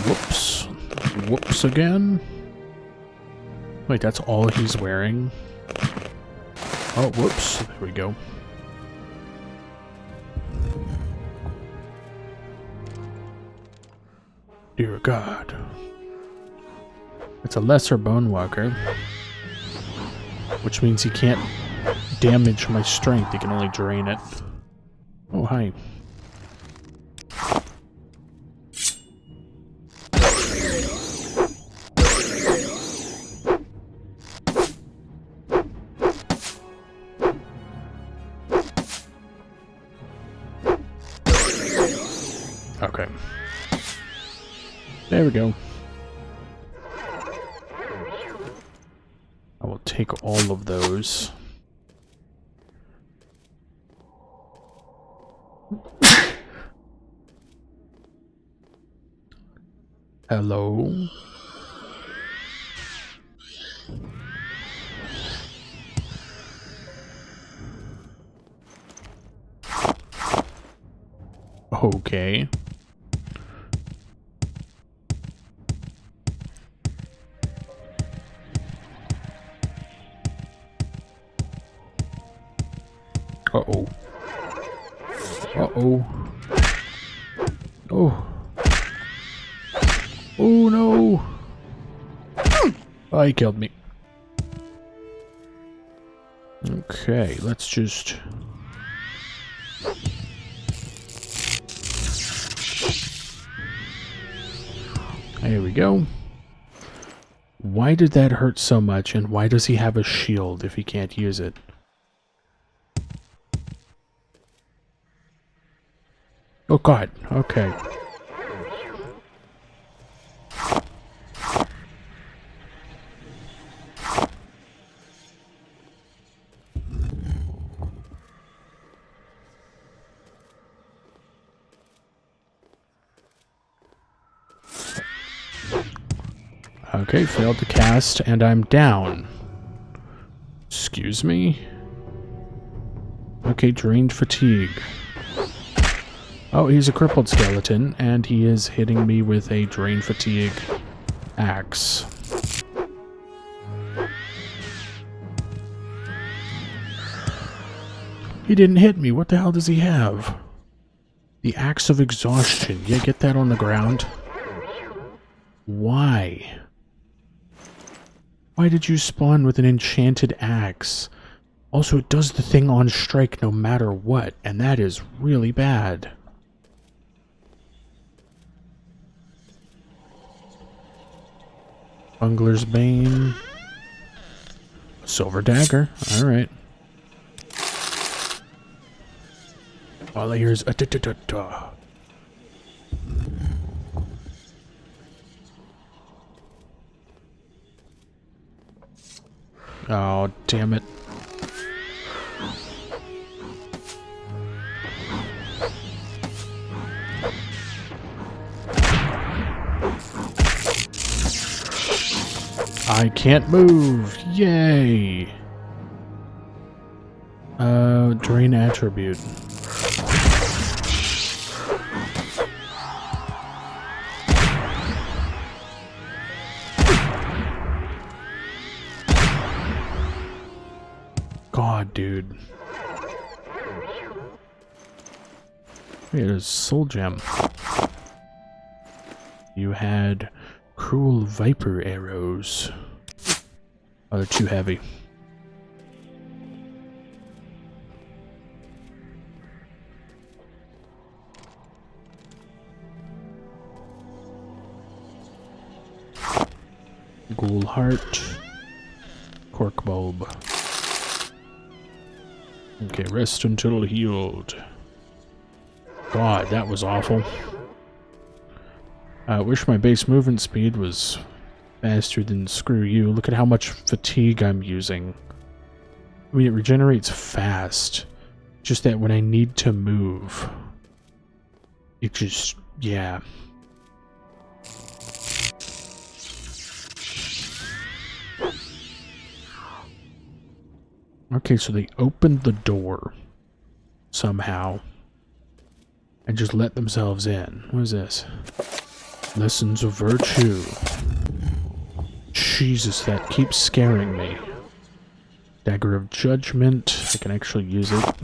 [SPEAKER 1] Whoops. Whoops again. Wait, that's all he's wearing? Oh, whoops. There we go. Dear God. It's a lesser bone walker, which means he can't damage my strength. He can only drain it. Oh, hi. Okay. There we go. I will take all of those. Hello? Okay. Uh-oh. Uh-oh. Oh. Oh no! Oh, he killed me. Okay, let's just... There we go. Why did that hurt so much, and why does he have a shield if he can't use it? Oh god, okay. Okay, failed to cast, and I'm down. Excuse me? Okay, drained fatigue. Oh, he's a crippled skeleton, and he is hitting me with a drain fatigue axe. He didn't hit me. What the hell does he have? The axe of exhaustion. Yeah, get that on the ground. Why? Why did you spawn with an enchanted axe? Also, it does the thing on strike no matter what, and that is really bad. Bungler's Bane. Silver Dagger. Alright. All I hear is a-da-da-da-da. Oh, damn it. I can't move. Yay. Drain attribute. God, dude. Wait, there's Soul Gem. You had Cruel Viper arrows. Oh, they're too heavy. Ghoul Heart. Cork Bulb. Okay, rest until healed. God, that was awful. I wish my base movement speed was faster than screw you. Look at how much fatigue I'm using. I mean, it regenerates fast. Just that when I need to move, it just, yeah. Okay, so they opened the door somehow and just let themselves in. What is this? Lessons of Virtue. Jesus, that keeps scaring me. Dagger of Judgment. I can actually use it.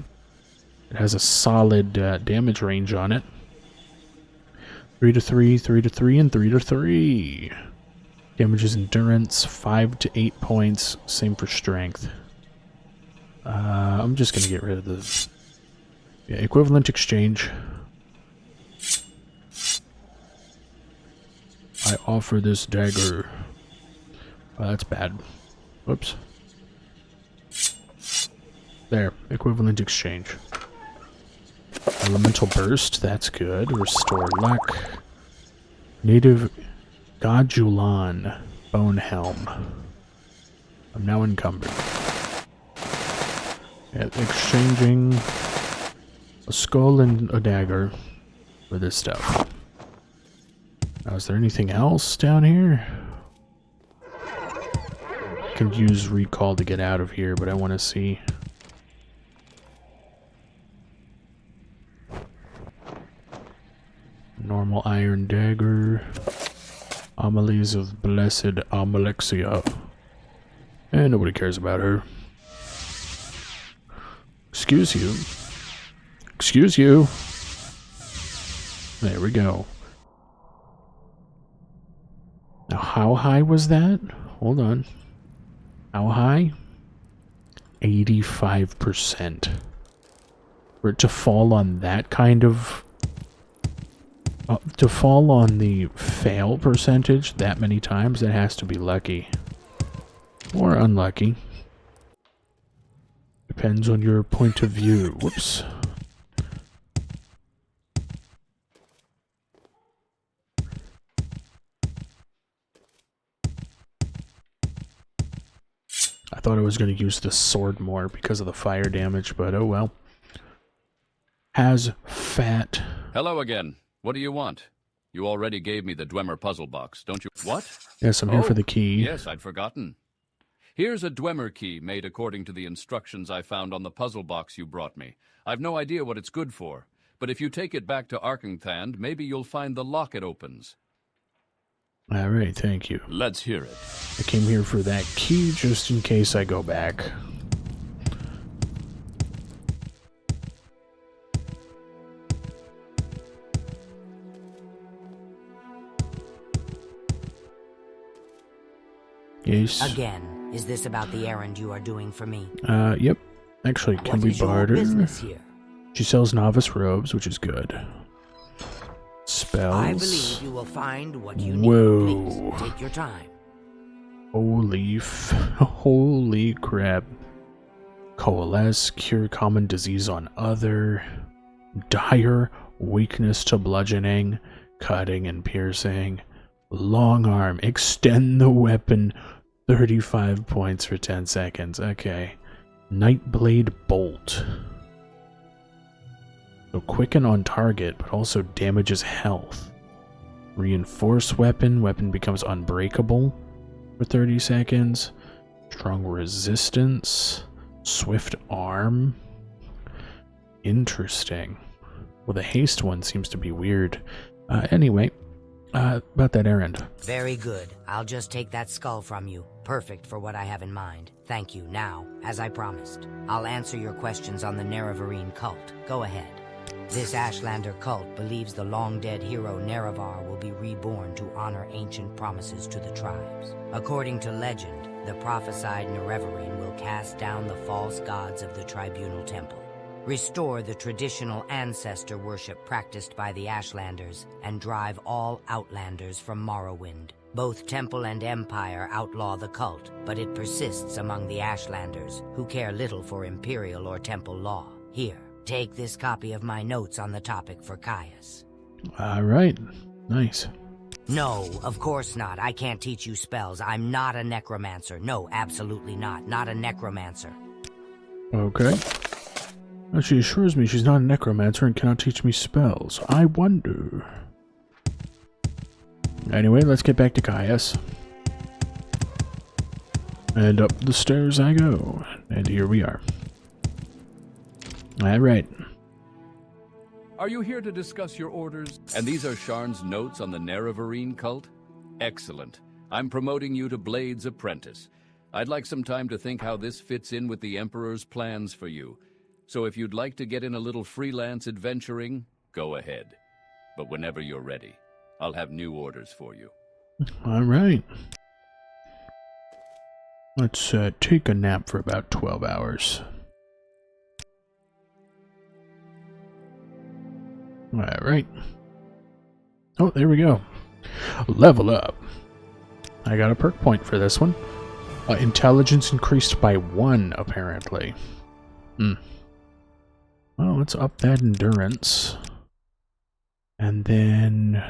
[SPEAKER 1] It has a solid damage range on it. 3 to 3, 3 to 3, and 3 to 3. Damages endurance, 5 to 8 points. Same for strength. I'm just gonna get rid of the equivalent exchange. I offer this dagger. Oh, that's bad. Whoops. There, equivalent exchange. Elemental Burst, that's good. Restore Luck. Native Gajulan Bone Helm. I'm now encumbered. Exchanging a skull and a dagger for this stuff. Now, is there anything else down here? I could use recall to get out of here, but I want to see. Normal iron dagger. Homilies of Blessed Amalexia. And nobody cares about her. Excuse you. Excuse you. There we go. Now, how high was that? Hold on. How high? 85%. For it to fall on that kind of... to fall on the fail percentage that many times, that has to be lucky. Or unlucky. Depends on your point of view. Whoops. I thought I was going to use the sword more because of the fire damage, but oh well. Has fat.
[SPEAKER 4] Hello again. What do you want? You already gave me the Dwemer puzzle box, don't you? What?
[SPEAKER 1] Yes, I'm here for the key.
[SPEAKER 4] Yes, I'd forgotten. Here's a Dwemer key made according to the instructions I found on the puzzle box you brought me. I've no idea what it's good for, but if you take it back to Arkenthand, maybe you'll find the lock it opens.
[SPEAKER 1] Alright, thank you.
[SPEAKER 4] Let's hear it.
[SPEAKER 1] I came here for that key just in case I go back. Yes.
[SPEAKER 11] Again, is this about the errand you are doing for me?
[SPEAKER 1] Yep. Actually, can we barter?
[SPEAKER 11] Business here?
[SPEAKER 1] She sells novice robes, which is good. Spells.
[SPEAKER 11] I believe you will find what you need.
[SPEAKER 1] Whoa.
[SPEAKER 11] Please take your time.
[SPEAKER 1] Holy crap. Coalesce, cure common disease on other. Dire weakness to bludgeoning, cutting and piercing. Long arm, extend the weapon 35 points for 10 seconds. Okay. Nightblade bolt. So quicken on target, but also damages health. Reinforce weapon, weapon becomes unbreakable for 30 seconds. Strong resistance. Swift arm. Interesting. Well, the haste one seems to be weird. Anyway. About that errand.
[SPEAKER 11] Very good. I'll just take that skull from you. Perfect for what I have in mind. Thank you. Now, as I promised, I'll answer your questions on the Nerevarine cult. Go ahead. This Ashlander cult believes the long-dead hero Nerevar will be reborn to honor ancient promises to the tribes. According to legend, the prophesied Nerevarine will cast down the false gods of the Tribunal Temple, restore the traditional ancestor worship practiced by the Ashlanders, and drive all Outlanders from Morrowind. Both Temple and Empire outlaw the cult, but it persists among the Ashlanders, who care little for Imperial or Temple law. Here, take this copy of my notes on the topic for Caius.
[SPEAKER 1] Alright, nice.
[SPEAKER 11] No, of course not. I can't teach you spells. I'm not a necromancer. No, absolutely not. Not a necromancer.
[SPEAKER 1] Okay. She assures me she's not a necromancer and cannot teach me spells. I wonder. Anyway, let's get back to Caius. And up the stairs I go. And here we are. Alright.
[SPEAKER 4] Are you here to discuss your orders? And these are Sharn's notes on the Nerevarine cult? Excellent. I'm promoting you to Blade's apprentice. I'd like some time to think how this fits in with the Emperor's plans for you. So if you'd like to get in a little freelance adventuring, go ahead. But whenever you're ready, I'll have new orders for you.
[SPEAKER 1] Alright. Let's take a nap for about 12 hours. Alright. Oh, there we go. Level up. I got a perk point for this one. Intelligence increased by 1, apparently. Well, let's up that endurance. And then...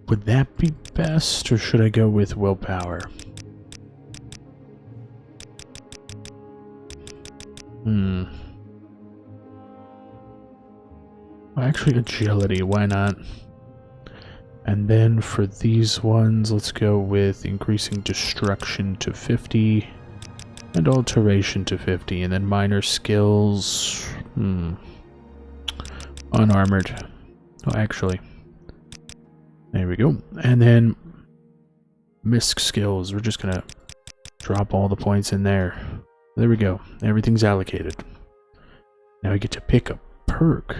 [SPEAKER 1] Would that be best, or should I go with willpower? Actually, agility, why not? And then for these ones, let's go with increasing destruction to 50 and alteration to 50, and then minor skills. Unarmored. Oh, actually. There we go. And then misc skills. We're just gonna drop all the points in there. There we go. Everything's allocated. Now we get to pick a perk.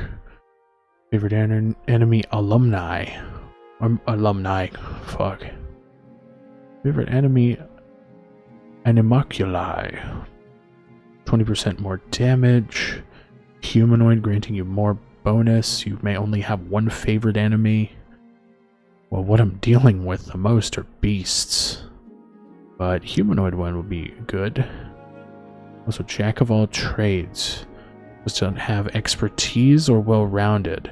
[SPEAKER 1] Favorite enemy alumni. Alumni. Fuck. Favorite enemy animalculi. 20% more damage. Humanoid granting you more bonus. You may only have one favorite enemy. Well, what I'm dealing with the most are beasts. But humanoid one would be good. Also, jack of all trades. Must have expertise or well-rounded.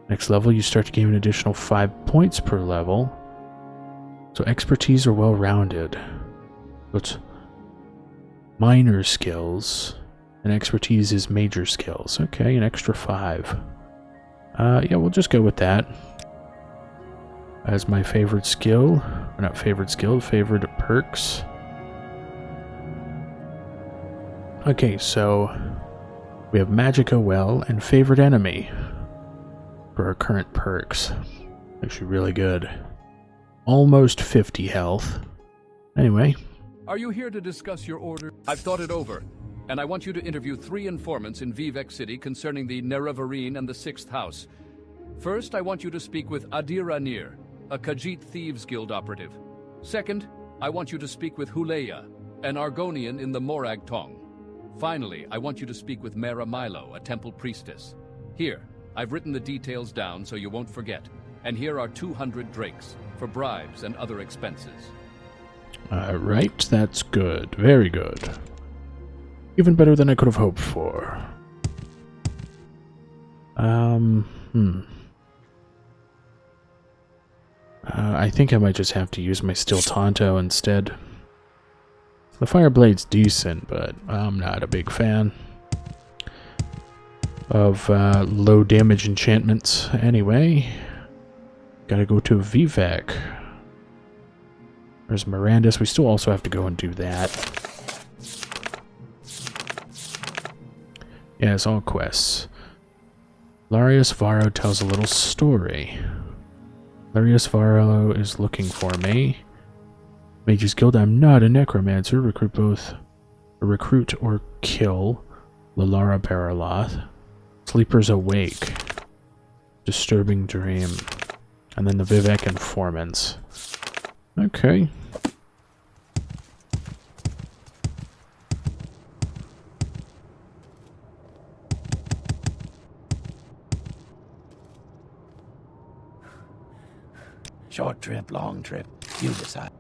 [SPEAKER 1] Next level, you start to gain an additional 5 points per level. So expertise or well-rounded. What's minor skills, and expertise is major skills. Okay, an extra 5. Yeah, we'll just go with that as my favorite skill. Or not favorite skill, favorite perks. Okay, so we have Magica Well and favorite enemy for our current perks. Actually really good. Almost 50 health. Anyway.
[SPEAKER 4] Are you here to discuss your order? I've thought it over, and I want you to interview 3 informants in Vivek City concerning the Nerevarine and the 6th House. First, I want you to speak with Adira Nir, a Khajiit Thieves Guild operative. Second, I want you to speak with Huleya, an Argonian in the Morag Tong. Finally, I want you to speak with Mera Milo, a temple priestess. Here, I've written the details down so you won't forget. And here are 200 drakes for bribes and other expenses.
[SPEAKER 1] Right, that's good. Very good. Even better than I could have hoped for. I think I might just have to use my Steel Tonto instead. The Fireblade's decent, but I'm not a big fan of low damage enchantments. Anyway, gotta go to Vivek. There's Mirandus. We still also have to go and do that. Yeah, it's all quests. Larius Varro tells a little story. Larius Varro is looking for me. Mage's Guild, I'm not a necromancer. Recruit or kill Lalara Baraloth. Sleeper's Awake. Disturbing Dream. And then the Vivek Informants. Okay.
[SPEAKER 10] Short trip, long trip, you decide.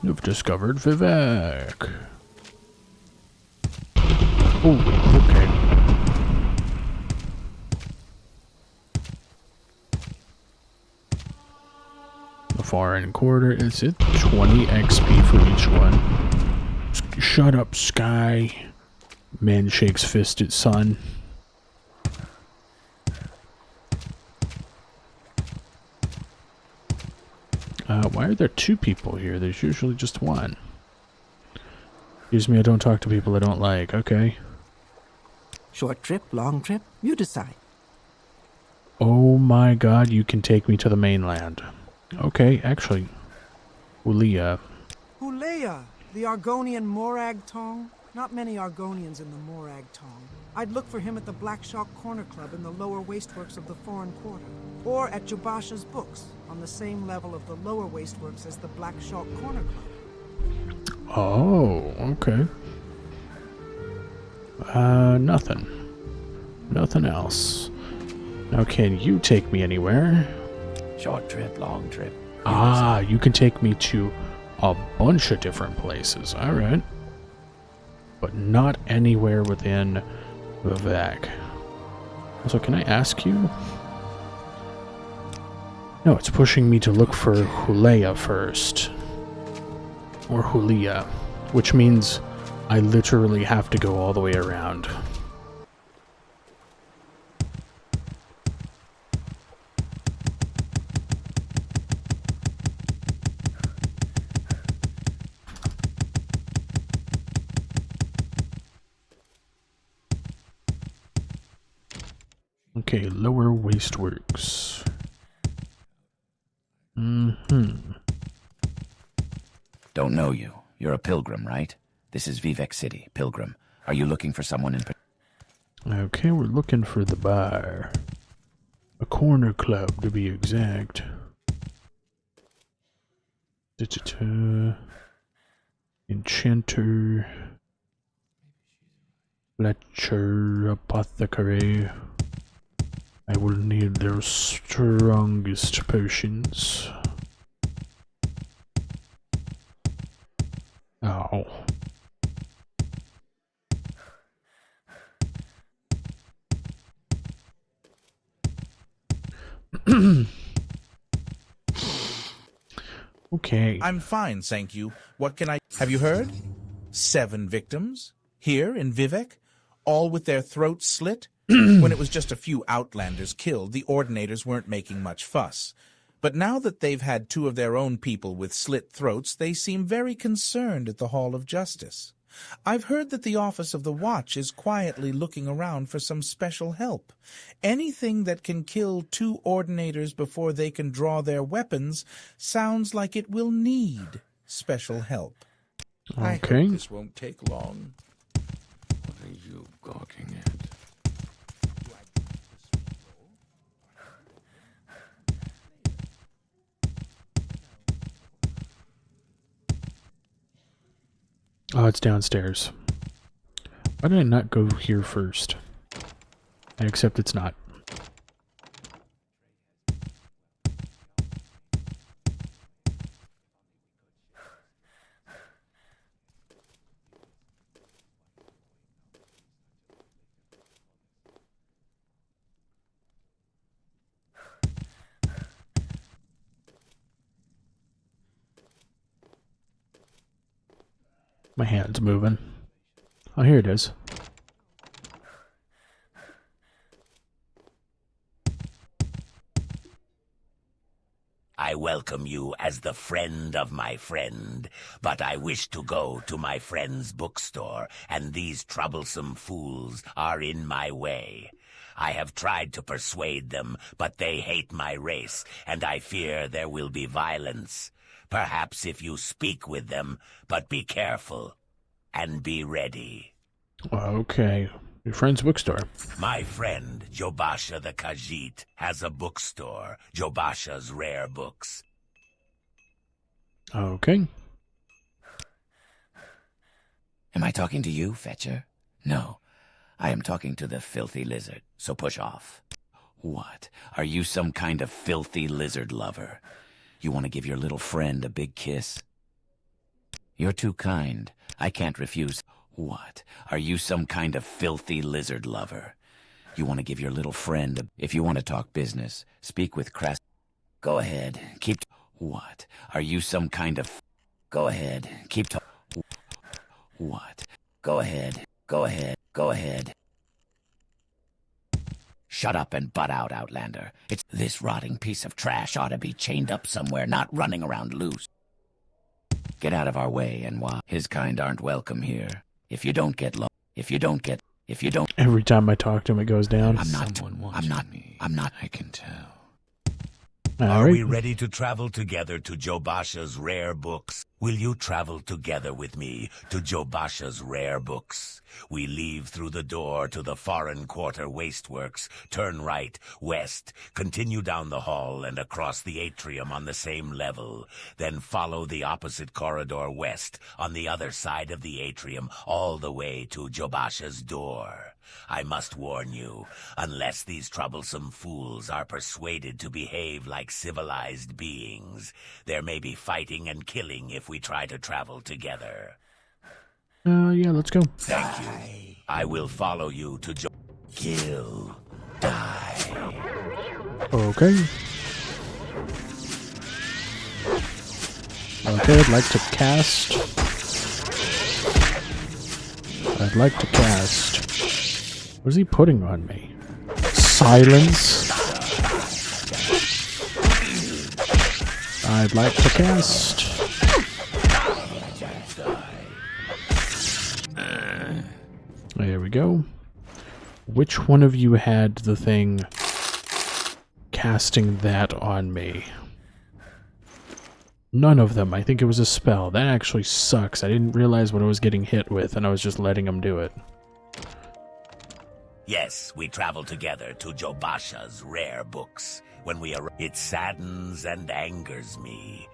[SPEAKER 1] You've discovered Vivek. Oh, okay. The Foreign Quarter, is it 20 XP for each one? Shut up, Sky. Man shakes fist at sun. Why are there 2 people here? There's usually just 1. Excuse me, I don't talk to people I don't like. Okay.
[SPEAKER 9] Short trip, long trip, you decide.
[SPEAKER 1] Oh my god, you can take me to the mainland. Okay, actually. Huleya.
[SPEAKER 9] Huleya, the Argonian Morag Tong. Not many Argonians in the Morag Tong. I'd look for him at the Black Shark Corner Club in the lower wasteworks of the Foreign Quarter. Or at Jabasha's Books, on the same level of the lower wasteworks as the Black Shark Corner Club.
[SPEAKER 1] Oh, okay. Nothing. Nothing else. Now, can you take me anywhere?
[SPEAKER 10] Short trip, long trip.
[SPEAKER 1] Ah, you can take me to a bunch of different places. Alright. But not anywhere within Vivek. Also, can I ask you? No, it's pushing me to look for Hulea first. Or Hulia. Which means I literally have to go all the way around. Okay, Lower Wasteworks.
[SPEAKER 10] Don't know you. You're a pilgrim, right? This is Vivek City, pilgrim. Are you looking for someone in particular?
[SPEAKER 1] Okay, we're looking for the bar. A corner club, to be exact. Enchanter. Fletcher, apothecary. I will need their strongest potions. Oh. Okay.
[SPEAKER 12] I'm fine, thank you. What can I... Have you heard? 7 victims? Here in Vivek? All with their throats slit? When it was just a few outlanders killed, the Ordinators weren't making much fuss. But now that they've had 2 of their own people with slit throats, they seem very concerned at the Hall of Justice. I've heard that the Office of the Watch is quietly looking around for some special help. Anything that can kill 2 Ordinators before they can draw their weapons sounds like it will need special help. I hope this won't take long.
[SPEAKER 4] What are you gawking at?
[SPEAKER 1] Oh, it's downstairs. Why did I not go here first? Except it's not. My hand's moving. Oh, here it is.
[SPEAKER 3] I welcome you as the friend of my friend, but I wish to go to my friend's bookstore, and these troublesome fools are in my way. I have tried to persuade them, but they hate my race, and I fear there will be violence. Perhaps if you speak with them, but be careful, and be ready.
[SPEAKER 1] Okay. Your friend's bookstore.
[SPEAKER 3] My friend, Jobasha the Khajiit, has a bookstore, Jobasha's Rare Books.
[SPEAKER 1] Okay.
[SPEAKER 10] Am I talking to you, Fetcher? No. I am talking to the filthy lizard, so push off. What? Are you some kind of filthy lizard lover? You want to give your little friend a big kiss? You're too kind. I can't refuse. What? Are you some kind of filthy lizard lover? You want to give your little friend a... If you want to talk business, speak with crass... Go ahead. Keep... What? Are you some kind of... Go ahead. Keep talking. What? Go ahead. Go ahead. Go ahead. Shut up and butt out, Outlander. It's this rotting piece of trash ought to be chained up somewhere, not running around loose. Get out of our way, and why his kind aren't welcome here. If you don't get low, if you don't...
[SPEAKER 1] Every time I talk to him, it goes down.
[SPEAKER 10] I'm not.
[SPEAKER 4] I can tell.
[SPEAKER 3] Are we ready to travel together to Jobasha's Rare Books? Will you travel together with me to Jobasha's Rare Books? We leave through the door to the Foreign Quarter Wasteworks, turn right, west, continue down the hall and across the atrium on the same level, then follow the opposite corridor west on the other side of the atrium all the way to Jobasha's door. I must warn you, unless these troublesome fools are persuaded to behave like civilized beings, there may be fighting and killing if we try to travel together.
[SPEAKER 1] Yeah, let's go.
[SPEAKER 3] Thank you. I will follow you to kill, die.
[SPEAKER 1] Okay. Okay, I'd like to cast. What is he putting on me? Silence. I'd like to cast. There we go. Which one of you had the thing casting that on me? None of them. I think it was a spell. That actually sucks. I didn't realize what I was getting hit with, and I was just letting him do it.
[SPEAKER 3] Yes, we travel together to Jobasha's rare books. When we arrive, it saddens and angers me.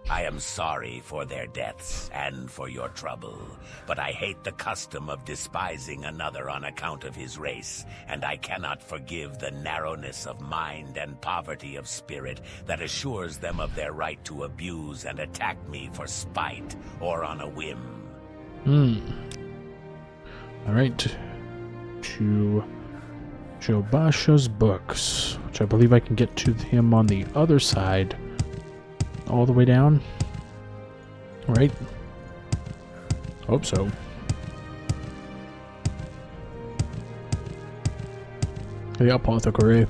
[SPEAKER 3] I am sorry for their deaths and for your trouble, but I hate the custom of despising another on account of his race, and I cannot forgive the narrowness of mind and poverty of spirit that assures them of their right to abuse and attack me for spite or on a whim.
[SPEAKER 1] Alright. To Jobasha's books, which I believe I can get to him on the other side. All the way down? Right? Hope so. The Apothecary.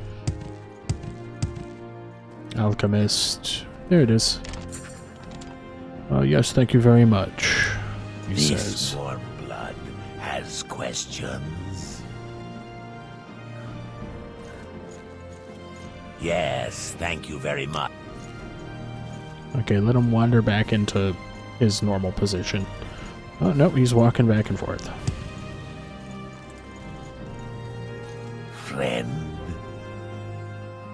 [SPEAKER 1] Alchemist. There it is. Yes, thank you very much, he says.
[SPEAKER 3] Warm blood has questions. Yes, thank you very much.
[SPEAKER 1] Okay, let him wander back into his normal position. Oh, no, he's walking back and forth.
[SPEAKER 3] Friend?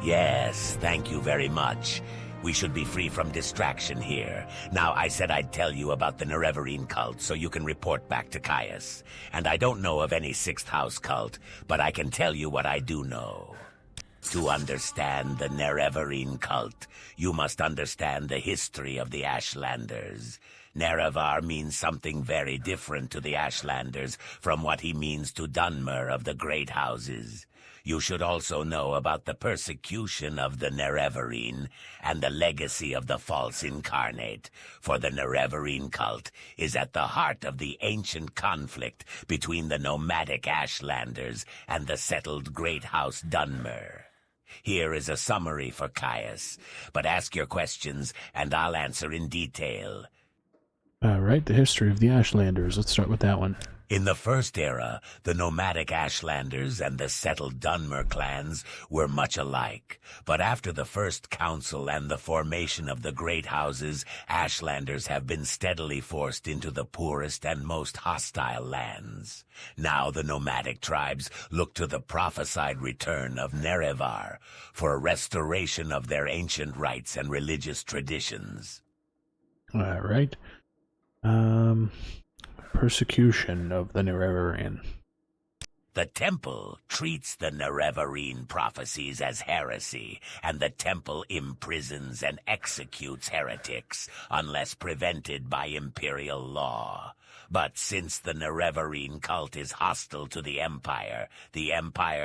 [SPEAKER 3] Yes, thank you very much. We should be free from distraction here. Now, I said I'd tell you about the Nerevarine cult so you can report back to Caius. And I don't know of any Sixth House cult, but I can tell you what I do know. To understand the Nerevarine cult, you must understand the history of the Ashlanders. Nerevar means something very different to the Ashlanders from what he means to Dunmer of the Great Houses. You should also know about the persecution of the Nerevarine and the legacy of the false incarnate, for the Nerevarine cult is at the heart of the ancient conflict between the nomadic Ashlanders and the settled Great House Dunmer. Here is a summary for Caius, but ask your questions and I'll answer in detail.
[SPEAKER 1] Alright, the history of the Ashlanders. Let's start with that one.
[SPEAKER 3] In the first era, the nomadic Ashlanders and the settled Dunmer clans were much alike. But after the First Council and the formation of the Great Houses, Ashlanders have been steadily forced into the poorest and most hostile lands. Now the nomadic tribes look to the prophesied return of Nerevar for a restoration of their ancient rites and religious traditions.
[SPEAKER 1] Alright. Persecution of the Nerevarine.
[SPEAKER 3] The temple treats the Nerevarine prophecies as heresy, and the temple imprisons and executes heretics unless prevented by imperial law. But since the Nerevarine cult is hostile to the Empire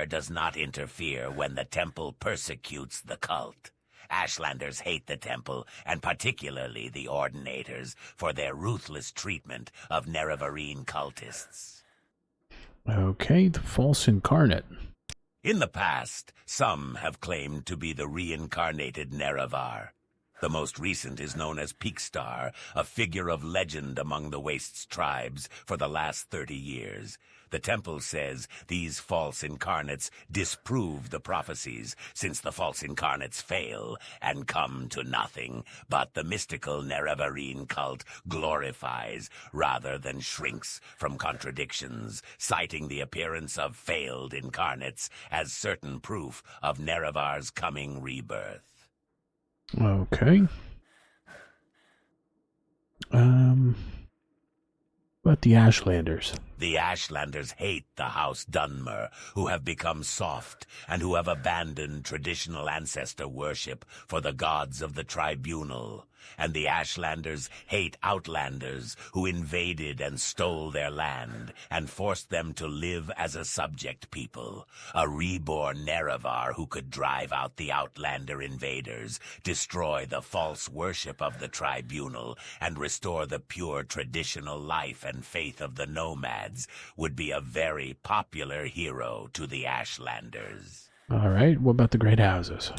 [SPEAKER 3] does not interfere when the temple persecutes the cult. Ashlanders hate the temple, and particularly the Ordinators, for their ruthless treatment of Nerevarine cultists.
[SPEAKER 1] Okay, the false incarnate.
[SPEAKER 3] In the past, some have claimed to be the reincarnated Nerevar. The most recent is known as Peakstar, a figure of legend among the Wastes tribes for the last 30 years. The temple says these false incarnates disprove the prophecies, since the false incarnates fail and come to nothing. But the mystical Nerevarine cult glorifies rather than shrinks from contradictions, citing the appearance of failed incarnates as certain proof of Nerevar's coming rebirth.
[SPEAKER 1] Okay. But the Ashlanders.
[SPEAKER 3] The Ashlanders hate the House Dunmer, who have become soft and who have abandoned traditional ancestor worship for the gods of the Tribunal. And the Ashlanders hate Outlanders, who invaded and stole their land and forced them to live as a subject people. A reborn Nerevar who could drive out the Outlander invaders, destroy the false worship of the Tribunal, and restore the pure traditional life and faith of the nomads would be a very popular hero to the Ashlanders.
[SPEAKER 1] All right, what about the Great Houses?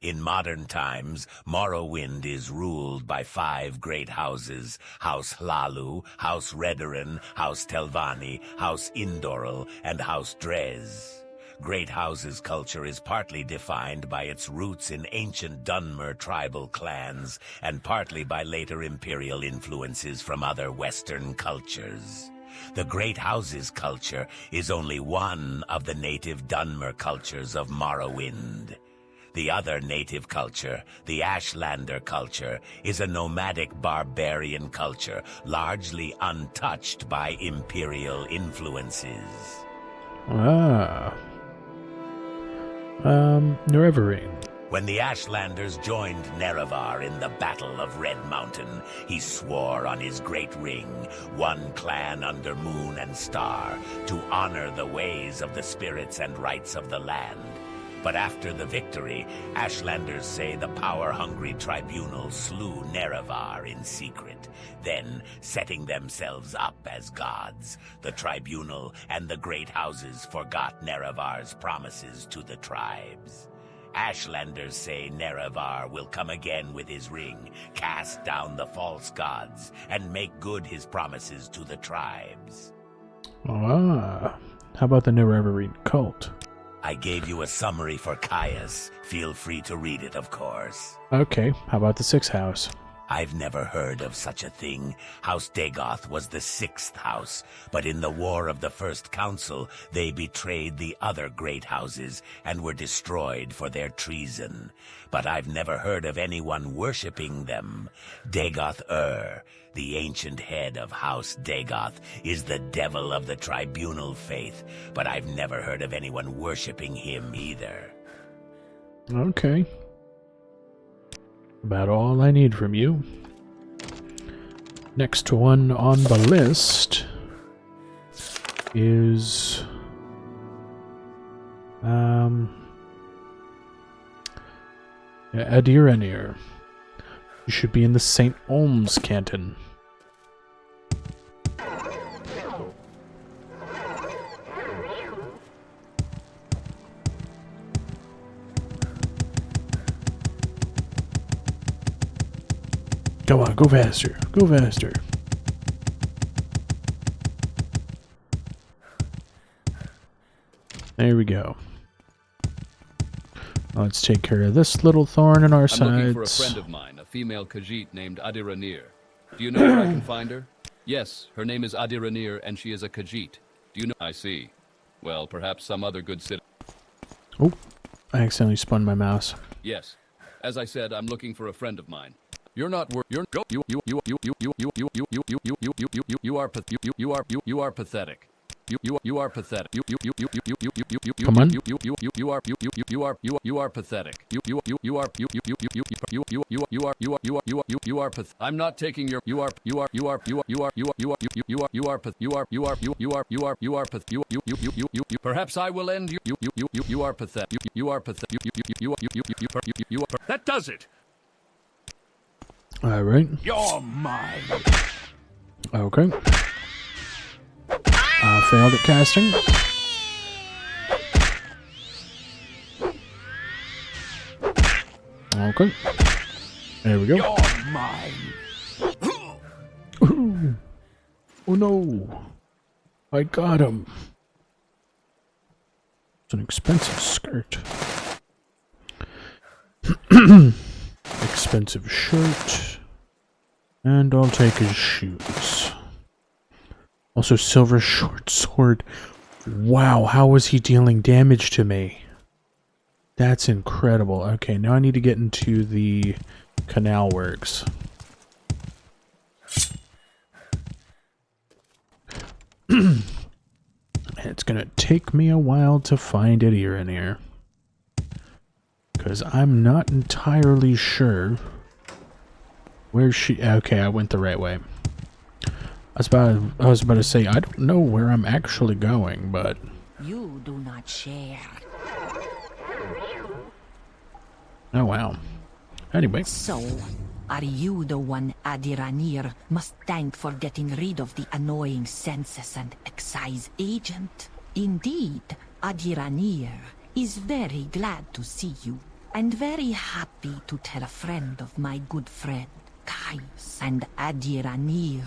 [SPEAKER 3] In modern times, Morrowind is ruled by 5 great houses: House Hlalu, House Redoran, House Telvanni, House Indoril, and House Drez. Great Houses culture is partly defined by its roots in ancient Dunmer tribal clans, and partly by later imperial influences from other Western cultures. The Great Houses culture is only one of the native Dunmer cultures of Morrowind. The other native culture, the Ashlander culture, is a nomadic barbarian culture, largely untouched by imperial influences.
[SPEAKER 1] Nerevarine.
[SPEAKER 3] When the Ashlanders joined Nerevar in the Battle of Red Mountain, he swore on his great ring, one clan under moon and star, to honor the ways of the spirits and rights of the land. But after the victory, Ashlanders say the power-hungry tribunal slew Nerevar in secret. Then, setting themselves up as gods, the tribunal and the great houses forgot Nerevar's promises to the tribes. Ashlanders say Nerevar will come again with his ring, cast down the false gods, and make good his promises to the tribes.
[SPEAKER 1] How about the Nerevarine cult?
[SPEAKER 3] I gave you a summary for Caius. Feel free to read it, of course.
[SPEAKER 1] Okay, how about the 6th house?
[SPEAKER 3] I've never heard of such a thing. House Dagoth was the 6th house, but in the War of the First Council, they betrayed the other great houses and were destroyed for their treason. But I've never heard of anyone worshipping them. Dagoth the ancient head of House Dagoth, is the devil of the tribunal faith, but I've never heard of anyone worshipping him either.
[SPEAKER 1] Okay. About all I need from you. Next one on the list is Adiranir. You should be in the St. Olms canton. Come on, go faster. Go faster. There we go. Let's take care of this little thorn in our sides.
[SPEAKER 4] I'm looking for a friend of mine, a female Khajiit named Adiranir. Do you know where I can find her? Yes, her name is Adiranir, and she is a Khajiit. Do you know? I see. Well, perhaps some other good citizen.
[SPEAKER 1] Oh, I accidentally spun my mouse.
[SPEAKER 4] Yes. As I said, I'm looking for a friend of mine. You're not you are pathetic. You are pathetic.
[SPEAKER 1] Come on.
[SPEAKER 4] You are pathetic. You are pathetic. I'm not taking your perhaps I will end you are pathetic. You are pathetic. That does it.
[SPEAKER 1] All right.
[SPEAKER 3] You're mine.
[SPEAKER 1] Okay. Failed at casting. Okay. There we go.
[SPEAKER 3] You're mine.
[SPEAKER 1] Oh no. I got him. It's an expensive skirt. Expensive shirt. And I'll take his shoes. Also, silver short sword. Wow, how was he dealing damage to me? That's incredible. Okay, now I need to get into the canal works. It's gonna take me a while to find it here and here. Because I'm not entirely sure where she... Okay, I went the right way. I was about to say, I don't know where I'm actually going, but...
[SPEAKER 7] You do not share.
[SPEAKER 1] Oh, wow. Anyway.
[SPEAKER 7] So, are you the one Adiranir must thank for getting rid of the annoying census and excise agent? Indeed, Adiranir is very glad to see you, and very happy to tell a friend of my good friend, Caius. And Adiranir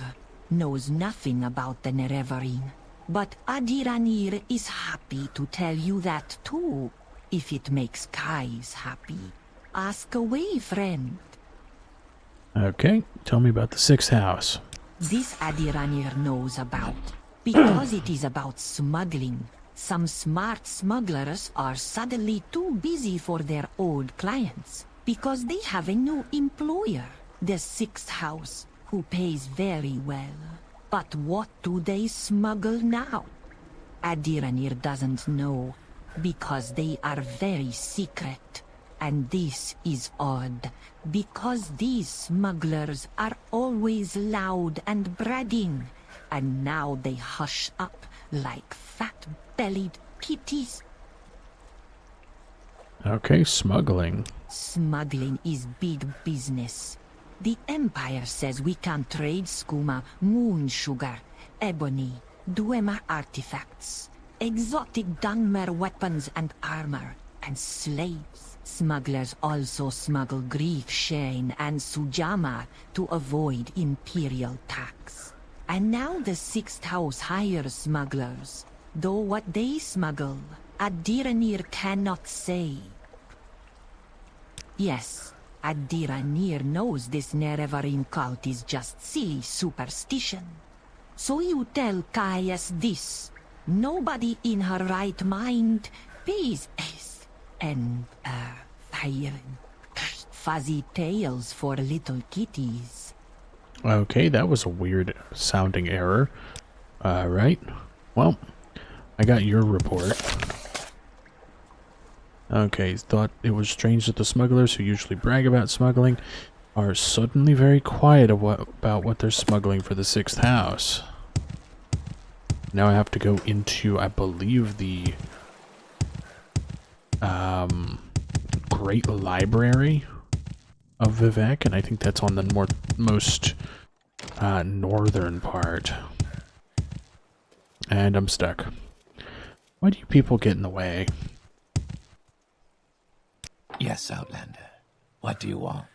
[SPEAKER 7] knows nothing about the Nerevarine, but Adiranir is happy to tell you that too, if it makes Caius happy. Ask away, friend.
[SPEAKER 1] Okay, tell me about the 6th house.
[SPEAKER 7] This Adiranir knows about, because it is about smuggling. Some smart smugglers are suddenly too busy for their old clients, because they have a new employer, the 6th house, who pays very well. But what do they smuggle now? Adiranir doesn't know, because they are very secret. And this is odd, because these smugglers are always loud and bragging, and now they hush up like fat-bellied kitties.
[SPEAKER 1] Okay, smuggling.
[SPEAKER 7] Smuggling is big business. The Empire says we can trade skooma, moon sugar, ebony, Dwemer artifacts, exotic Dunmer weapons and armor, and slaves. Smugglers also smuggle Grief Shane and Sujama to avoid imperial tax. And now the 6th house hires smugglers, though what they smuggle, Adiranir cannot say. Yes, Adiranir knows this Nerevarine cult is just silly superstition. So you tell Caius this: nobody in her right mind pays and fuzzy tails for little kitties.
[SPEAKER 1] Okay, that was a weird sounding error. Right. Well, I got your report. Okay, thought it was strange that the smugglers who usually brag about smuggling are suddenly very quiet about what they're smuggling for the 6th house. Now I have to go into, I believe, the Great Library of Vivec, and I think that's on the most northern part. And I'm stuck. Why do you people get in the way?
[SPEAKER 10] Yes, Outlander. What do you want?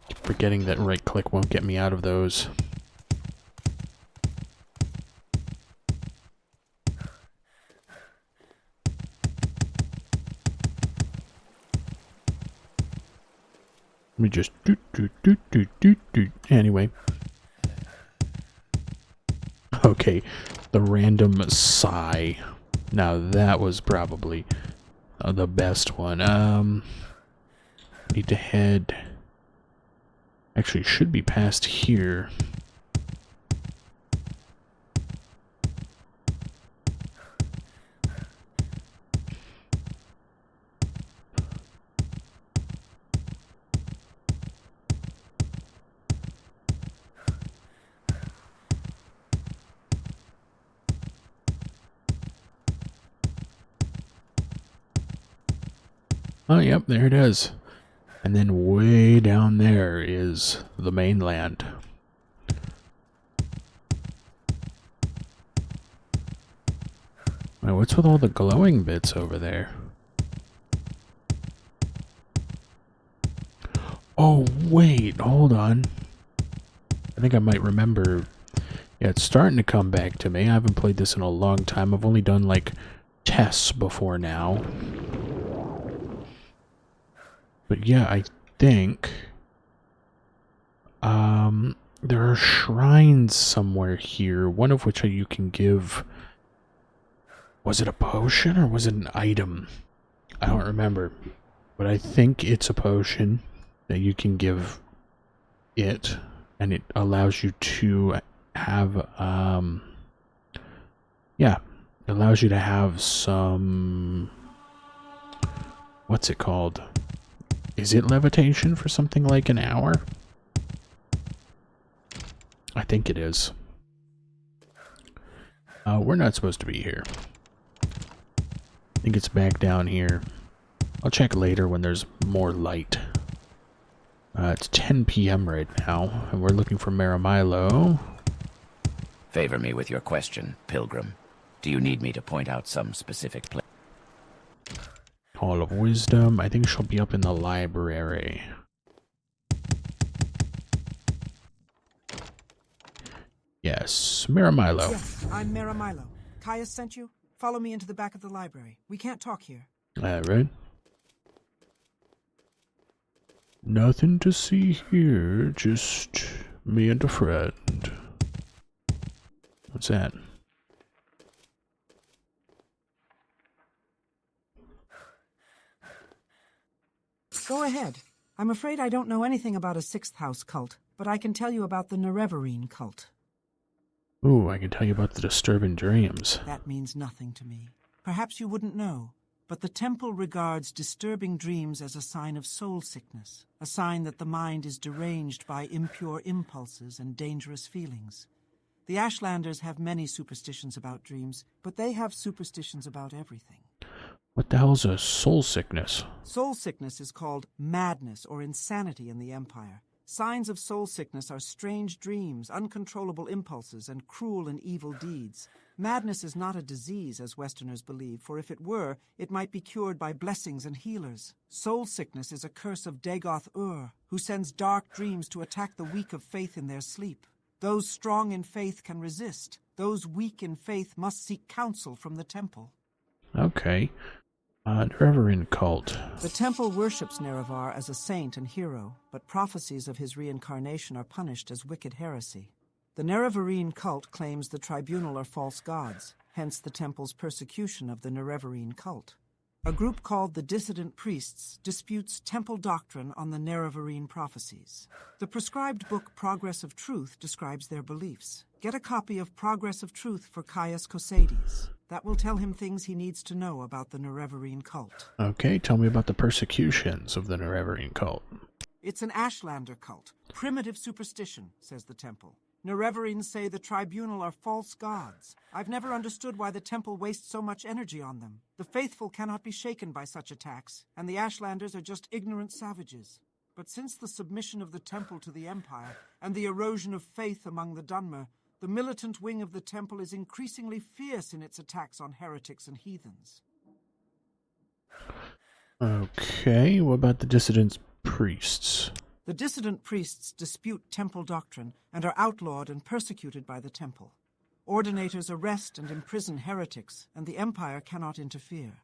[SPEAKER 1] Keep forgetting that right click won't get me out of those. Let me just do. Anyway. Okay, the random sigh. Now that was probably the best one. Need to head. Actually, it should be past here. Oh, yep, there it is. And then way down there is the mainland. Wait, what's with all the glowing bits over there? Oh, wait, hold on. I think I might remember. Yeah, it's starting to come back to me. I haven't played this in a long time. I've only done, like, tests before now. But yeah, I think there are shrines somewhere here, one of which you can give... Was it a potion or was it an item? I don't remember. But I think it's a potion that you can give it, and it allows you to have Yeah, it allows you to have some... What's it called? Is it levitation for something like an hour? I think it is. We're not supposed to be here. I think it's back down here. I'll check later when there's more light. It's 10 p.m. right now, and we're looking for Maramilo.
[SPEAKER 10] Favor me with your question, Pilgrim. Do you need me to point out some specific place?
[SPEAKER 1] Hall of Wisdom. I think she'll be up in the library. Yes, Maramilo.
[SPEAKER 9] Yes, I'm Maramilo. Caius sent you? Follow me into the back of the library. We can't talk here.
[SPEAKER 1] Alright. Nothing to see here, just me and a friend. What's that?
[SPEAKER 9] Go ahead. I'm afraid I don't know anything about a sixth house cult, but I can tell you about the Nerevarine cult.
[SPEAKER 1] Ooh, I can tell you about the disturbing dreams.
[SPEAKER 9] That means nothing to me. Perhaps you wouldn't know, but the temple regards disturbing dreams as a sign of soul sickness, a sign that the mind is deranged by impure impulses and dangerous feelings. The Ashlanders have many superstitions about dreams, but they have superstitions about everything.
[SPEAKER 1] What the hell's a soul sickness?
[SPEAKER 9] Soul sickness is called madness or insanity in the Empire. Signs of soul sickness are strange dreams, uncontrollable impulses, and cruel and evil deeds. Madness is not a disease, as Westerners believe, for if it were, it might be cured by blessings and healers. Soul sickness is a curse of Dagoth-Ur, who sends dark dreams to attack the weak of faith in their sleep. Those strong in faith can resist. Those weak in faith must seek counsel from the temple.
[SPEAKER 1] Okay. Nerevarine cult.
[SPEAKER 9] The temple worships Nerevar as a saint and hero, but prophecies of his reincarnation are punished as wicked heresy. The Nerevarine cult claims the tribunal are false gods, hence the temple's persecution of the Nerevarine cult. A group called the Dissident Priests disputes temple doctrine on the Nerevarine prophecies. The prescribed book Progress of Truth describes their beliefs. Get a copy of Progress of Truth for Caius Cosades. That will tell him things he needs to know about the Nerevarine cult.
[SPEAKER 1] Okay, tell me about the persecutions of the Nerevarine cult.
[SPEAKER 9] It's an Ashlander cult. Primitive superstition, says the temple. Nerevarines say the tribunal are false gods. I've never understood why the temple wastes so much energy on them. The faithful cannot be shaken by such attacks, and the Ashlanders are just ignorant savages. But since the submission of the temple to the Empire, and the erosion of faith among the Dunmer, the militant wing of the temple is increasingly fierce in its attacks on heretics and heathens.
[SPEAKER 1] Okay, what about the dissident priests?
[SPEAKER 9] The dissident priests dispute temple doctrine and are outlawed and persecuted by the temple. Ordinators arrest and imprison heretics, and the Empire cannot interfere.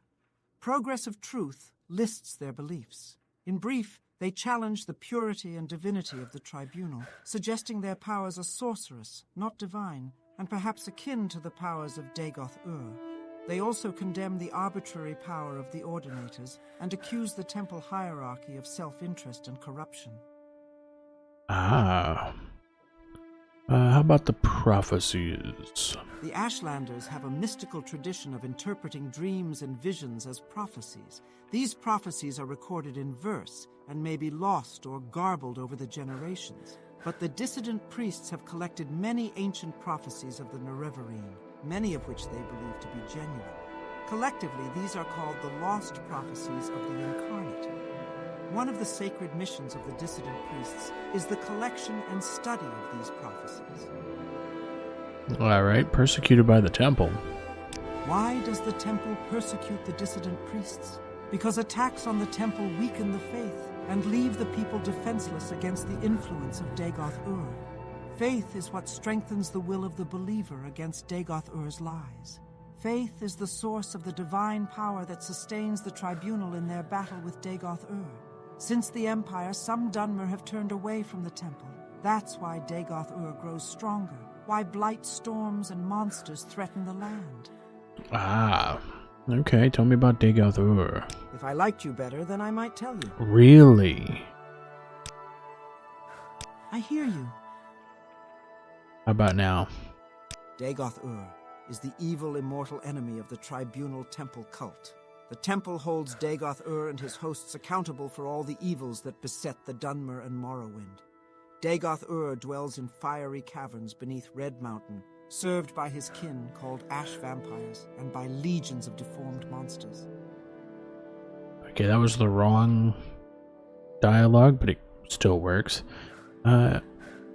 [SPEAKER 9] Progress of Truth lists their beliefs. In brief, they challenge the purity and divinity of the tribunal, suggesting their powers are sorcerous, not divine, and perhaps akin to the powers of Dagoth-Ur. They also condemn the arbitrary power of the ordinators and accuse the temple hierarchy of self-interest and corruption.
[SPEAKER 1] How about the prophecies?
[SPEAKER 9] The Ashlanders have a mystical tradition of interpreting dreams and visions as prophecies. These prophecies are recorded in verse and may be lost or garbled over the generations. But the dissident priests have collected many ancient prophecies of the Nerevarine, many of which they believe to be genuine. Collectively, these are called the lost prophecies of the incarnate. One of the sacred missions of the dissident priests is the collection and study of these prophecies.
[SPEAKER 1] Alright, persecuted by the temple.
[SPEAKER 9] Why does the temple persecute the dissident priests? Because attacks on the temple weaken the faith and leave the people defenseless against the influence of Dagoth-Ur. Faith is what strengthens the will of the believer against Dagoth-Ur's lies. Faith is the source of the divine power that sustains the tribunal in their battle with Dagoth-Ur. Since the Empire, some Dunmer have turned away from the temple. That's why Dagoth-Ur grows stronger, why blight storms and monsters threaten the land.
[SPEAKER 1] Okay, tell me about Dagoth-Ur.
[SPEAKER 9] If I liked you better, then I might tell you.
[SPEAKER 1] Really?
[SPEAKER 9] I hear you.
[SPEAKER 1] How about now?
[SPEAKER 9] Dagoth-Ur, is the evil immortal enemy of the Tribunal Temple cult. The temple holds Dagoth-Ur and his hosts accountable for all the evils that beset the Dunmer and Morrowind. Dagoth-Ur dwells in fiery caverns beneath Red Mountain, served by his kin called ash vampires and by legions of deformed monsters.
[SPEAKER 1] Okay, that was the wrong dialogue, but it still works.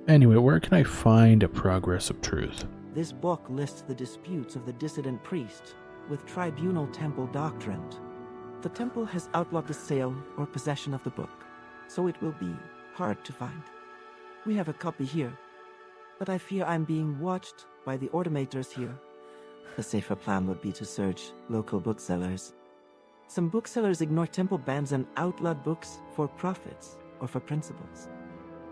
[SPEAKER 1] Anyway, where can I find a Progress of Truth?
[SPEAKER 13] This book lists the disputes of the dissident priests with Tribunal Temple doctrine. The temple has outlawed the sale or possession of the book, so it will be hard to find. We have a copy here, but I fear I'm being watched by the Ordinators here. A safer plan would be to search local booksellers. Some booksellers ignore temple bans and outlawed books for profits or for principles.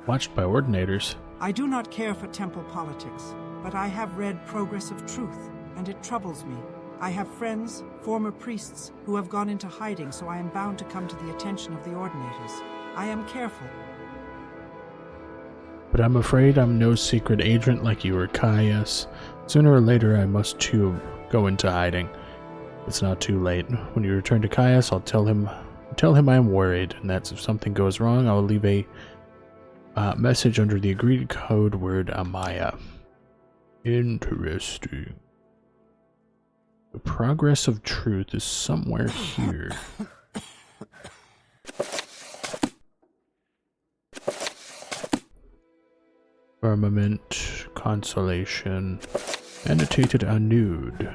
[SPEAKER 1] Watched by Ordinators.
[SPEAKER 9] I do not care for temple politics, but I have read Progress of Truth, and it troubles me. I have friends, former priests, who have gone into hiding, so I am bound to come to the attention of the Ordinators. I am careful.
[SPEAKER 1] But I'm afraid I'm no secret agent like you or Caius. Sooner or later I must too go into hiding. It's not too late. When you return to Caius, I'll tell him I am worried, and that if something goes wrong, I will leave a message under the agreed code word Amaya. Interesting. The Progress of Truth is somewhere here. Firmament, Consolation, Annotated Anud,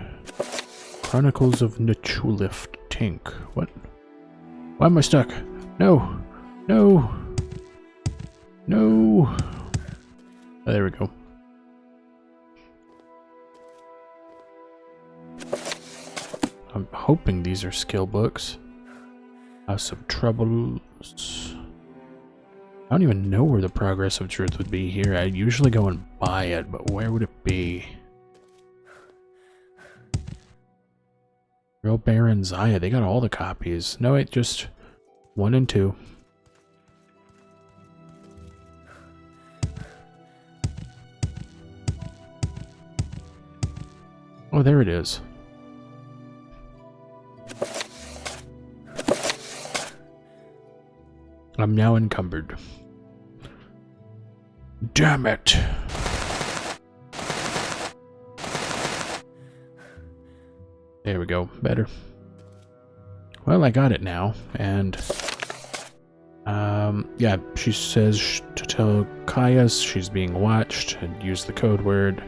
[SPEAKER 1] Chronicles of Nachulif Tink. What? Why am I stuck? No! No! No! Oh, there we go. I'm hoping these are skill books. House of Troubles. I don't even know where the Progress of Truth would be here. I'd usually go and buy it, but where would it be? Real Baron Zaya, they got all the copies. No, wait, just 1 and 2. Oh, there it is. I'm now encumbered. Damn it! There we go. Better. Well, I got it now, and yeah, she says to tell Caius she's being watched and use the code word.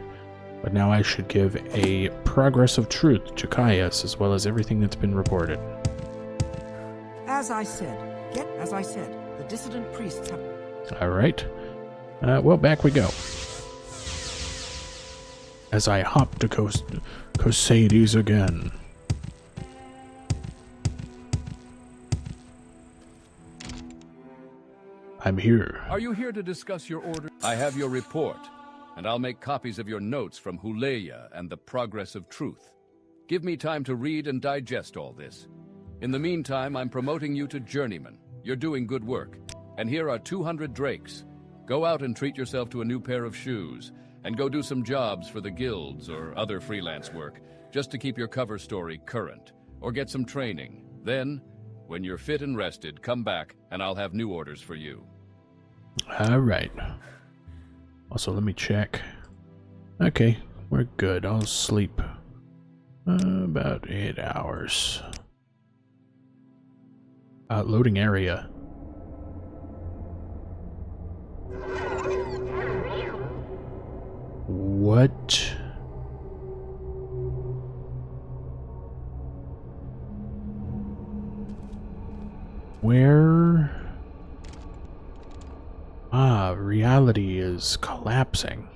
[SPEAKER 1] But now I should give a Progress of Truth to Caius, as well as everything that's been reported.
[SPEAKER 9] As I said, the dissident priests have...
[SPEAKER 1] Alright. Well, back we go. As I hop to Cosades again. I'm here.
[SPEAKER 4] Are you here to discuss your order? I have your report, and I'll make copies of your notes from Huleya and the Progress of Truth. Give me time to read and digest all this. In the meantime, I'm promoting you to Journeyman. You're doing good work. And here are 200 drakes. Go out and treat yourself to a new pair of shoes, and go do some jobs for the guilds or other freelance work, just to keep your cover story current, or get some training. Then, when you're fit and rested, come back, and I'll have new orders for you.
[SPEAKER 1] Alright. Also, let me check. Okay, we're good. I'll sleep about 8 hours. Loading area. What? Where? Ah, reality is collapsing.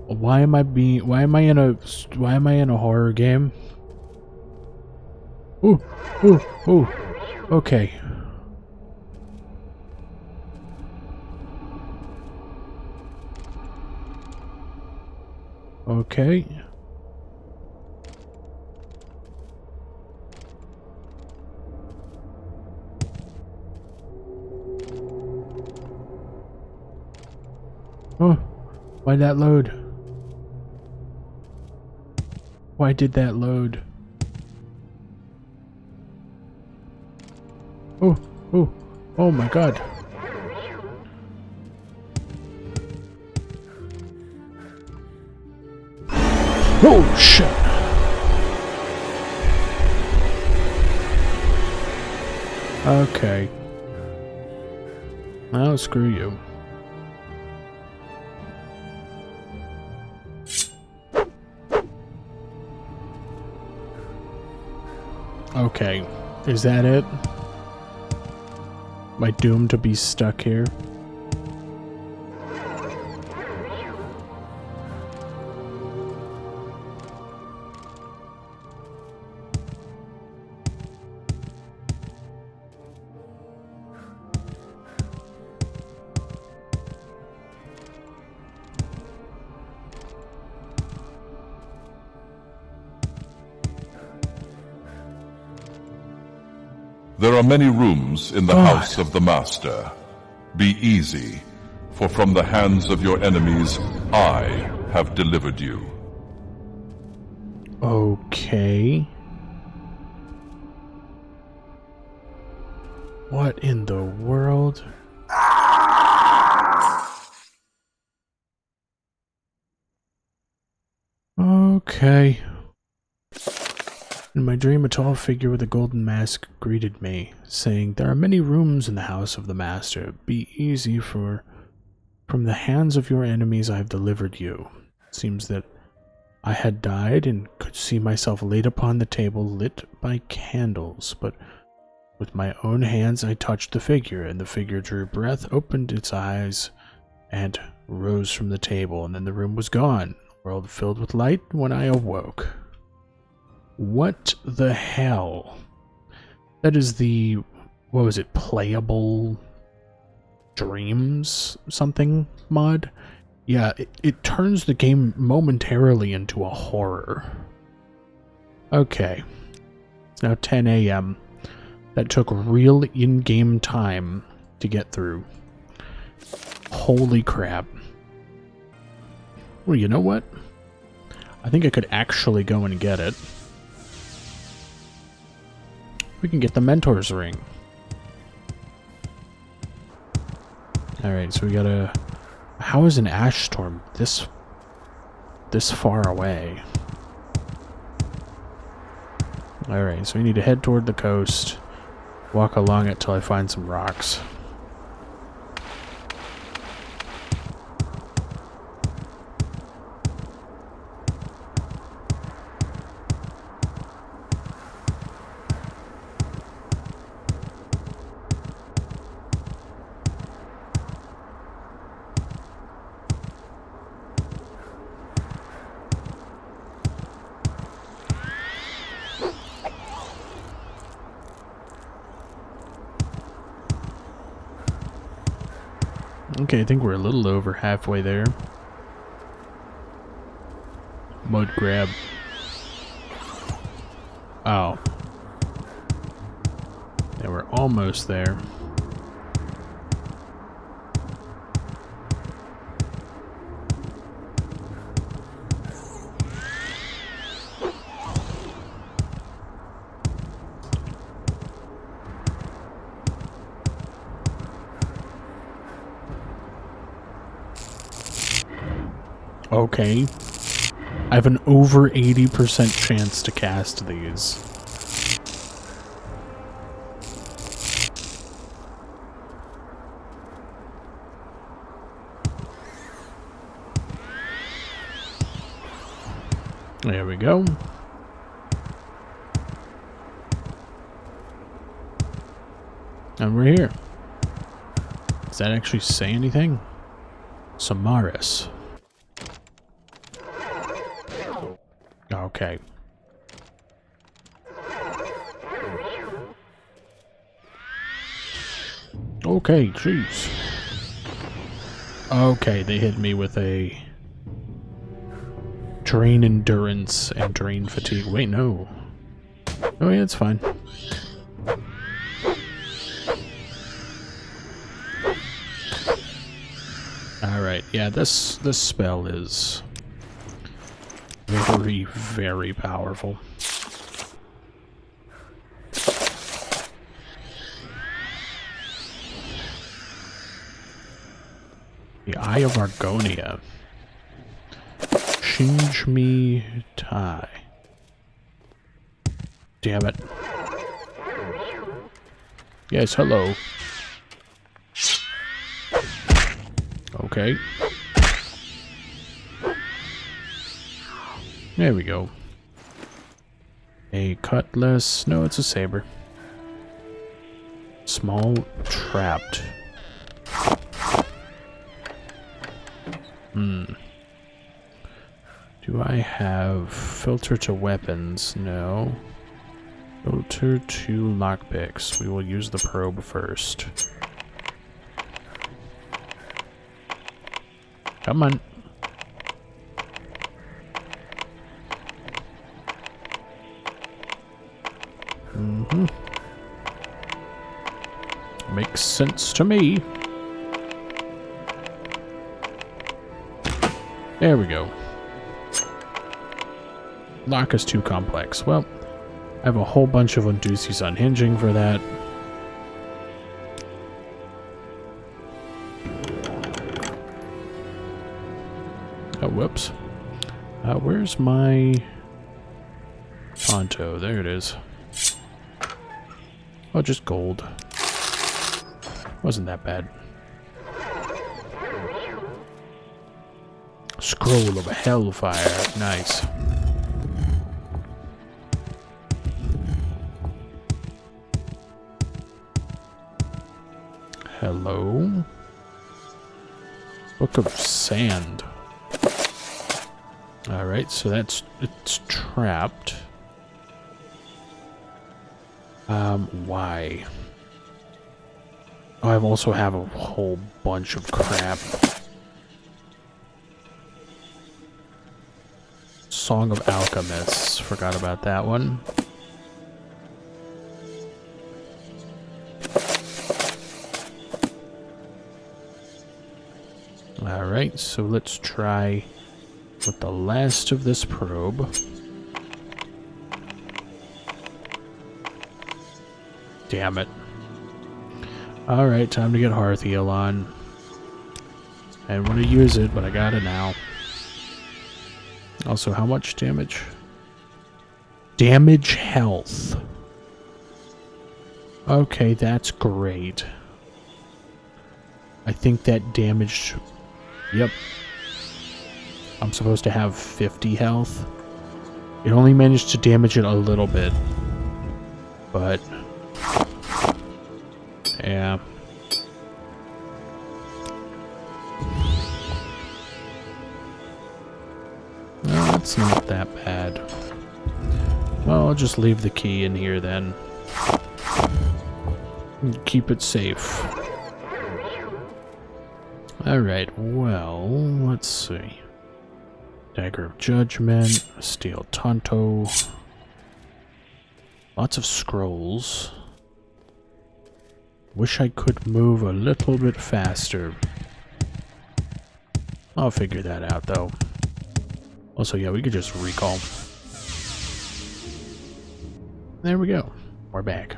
[SPEAKER 1] Why am I in a horror game? Ooh, ooh, ooh. Okay. Okay. Oh, why'd that load? Why did that load? Oh, oh, oh my god. Oh shit. Okay. Well, screw you. Okay, is that it? Am I doomed to be stuck here?
[SPEAKER 14] There are many rooms in the house of the Master. Be easy, for from the hands of your enemies, I have delivered you.
[SPEAKER 1] Okay. What in the world? Okay. In my dream, a tall figure with a golden mask greeted me, saying, "There are many rooms in the house of the Master. Be easy, for from the hands of your enemies I have delivered you." It seems that I had died and could see myself laid upon the table, lit by candles, but with my own hands I touched the figure, and the figure drew breath, opened its eyes, and rose from the table, and then the room was gone, the world filled with light when I awoke. What the hell? That is the, what was it, playable dreams something mod? Yeah, it turns the game momentarily into a horror. Okay. It's now 10 a.m. That took real in-game time to get through. Holy crap. Well, you know what? I think I could actually go and get it. We can get the Mentor's Ring. Alright, so we gotta... How is an ash storm this far away? Alright, so we need to head toward the coast. Walk along it till I find some rocks. Okay, I think we're a little over halfway there. Mud grab. Oh. Yeah, we're almost there. Okay. I have an over 80% chance to cast these. There we go. And we're here. Does that actually say anything? Samaris. Okay. Okay, jeez. Okay, they hit me with a drain endurance and drain fatigue. Wait, no. Oh yeah, it's fine. Alright. Alright, yeah, this spell is very, very powerful. The Eye of Argonia. Change me tie. Damn it. Yes, hello. Okay. There we go. A cutlass. No, it's a saber. Small trapped. Do I have filter to weapons? No. Filter to lockpicks. We will use the probe first. Come on. Makes sense to me. There we go. Lock is too complex. Well, I have a whole bunch of Undusi's unhinging for that. Oh, whoops. Where's my Tonto? There it is. Oh, just gold. Wasn't that bad. Scroll of Hellfire. Nice. Hello? Book of Sand. Alright, so it's trapped. Why? Oh, I also have a whole bunch of crap. Song of Alchemists. Forgot about that one. Alright, so let's try with the last of this probe. Damn it. Alright, time to get Hearthiel on. I didn't want to use it, but I got it now. Also, how much damage? Damage health. Okay, that's great. I think that damaged... Yep. I'm supposed to have 50 health. It only managed to damage it a little bit. But... yeah. No, it's not that bad. Well, I'll just leave the key in here then. Keep it safe. Alright, well, let's see. Dagger of Judgment, Steel Tonto. Lots of scrolls. Wish I could move a little bit faster. I'll figure that out, though. Also, yeah, we could just recall. There we go. We're back.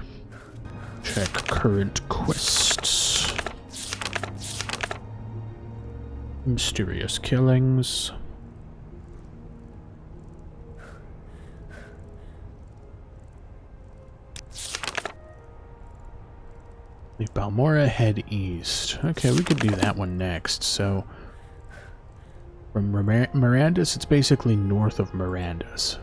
[SPEAKER 1] Check current quests. Mysterious killings. Leave Balmora, head east. Okay, we could do that one next. So, from Mirandus, it's basically north of Mirandus.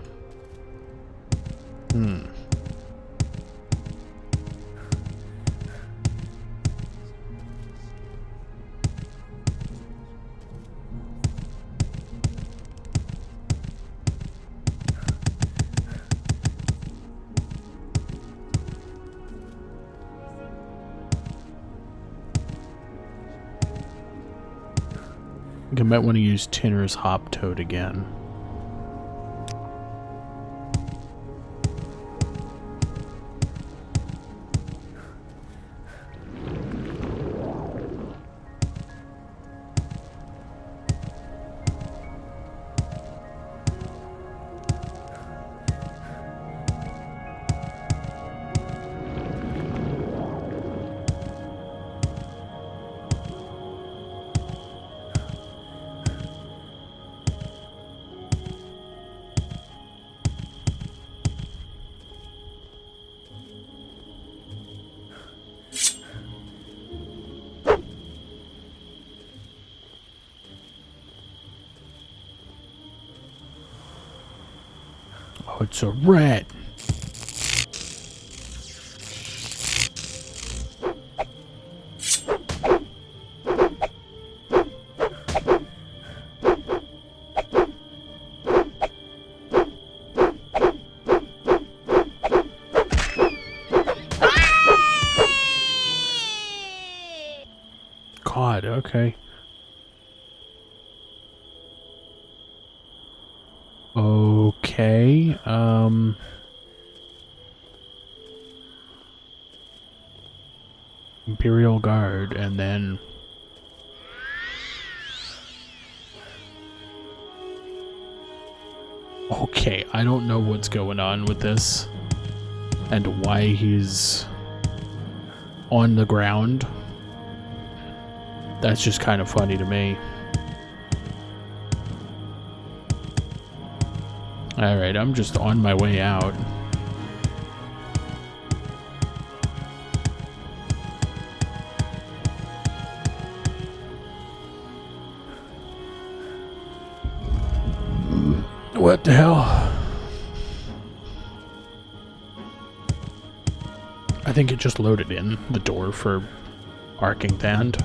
[SPEAKER 1] I think I might want to use Tinner's Hop Toad again. Oh, it's a rat. God, okay. Okay, Imperial Guard, and then... Okay, I don't know what's going on with this, and why he's on the ground. That's just kind of funny to me. Alright, I'm just on my way out. What the hell? I think it just loaded in the door for Arcing Thand.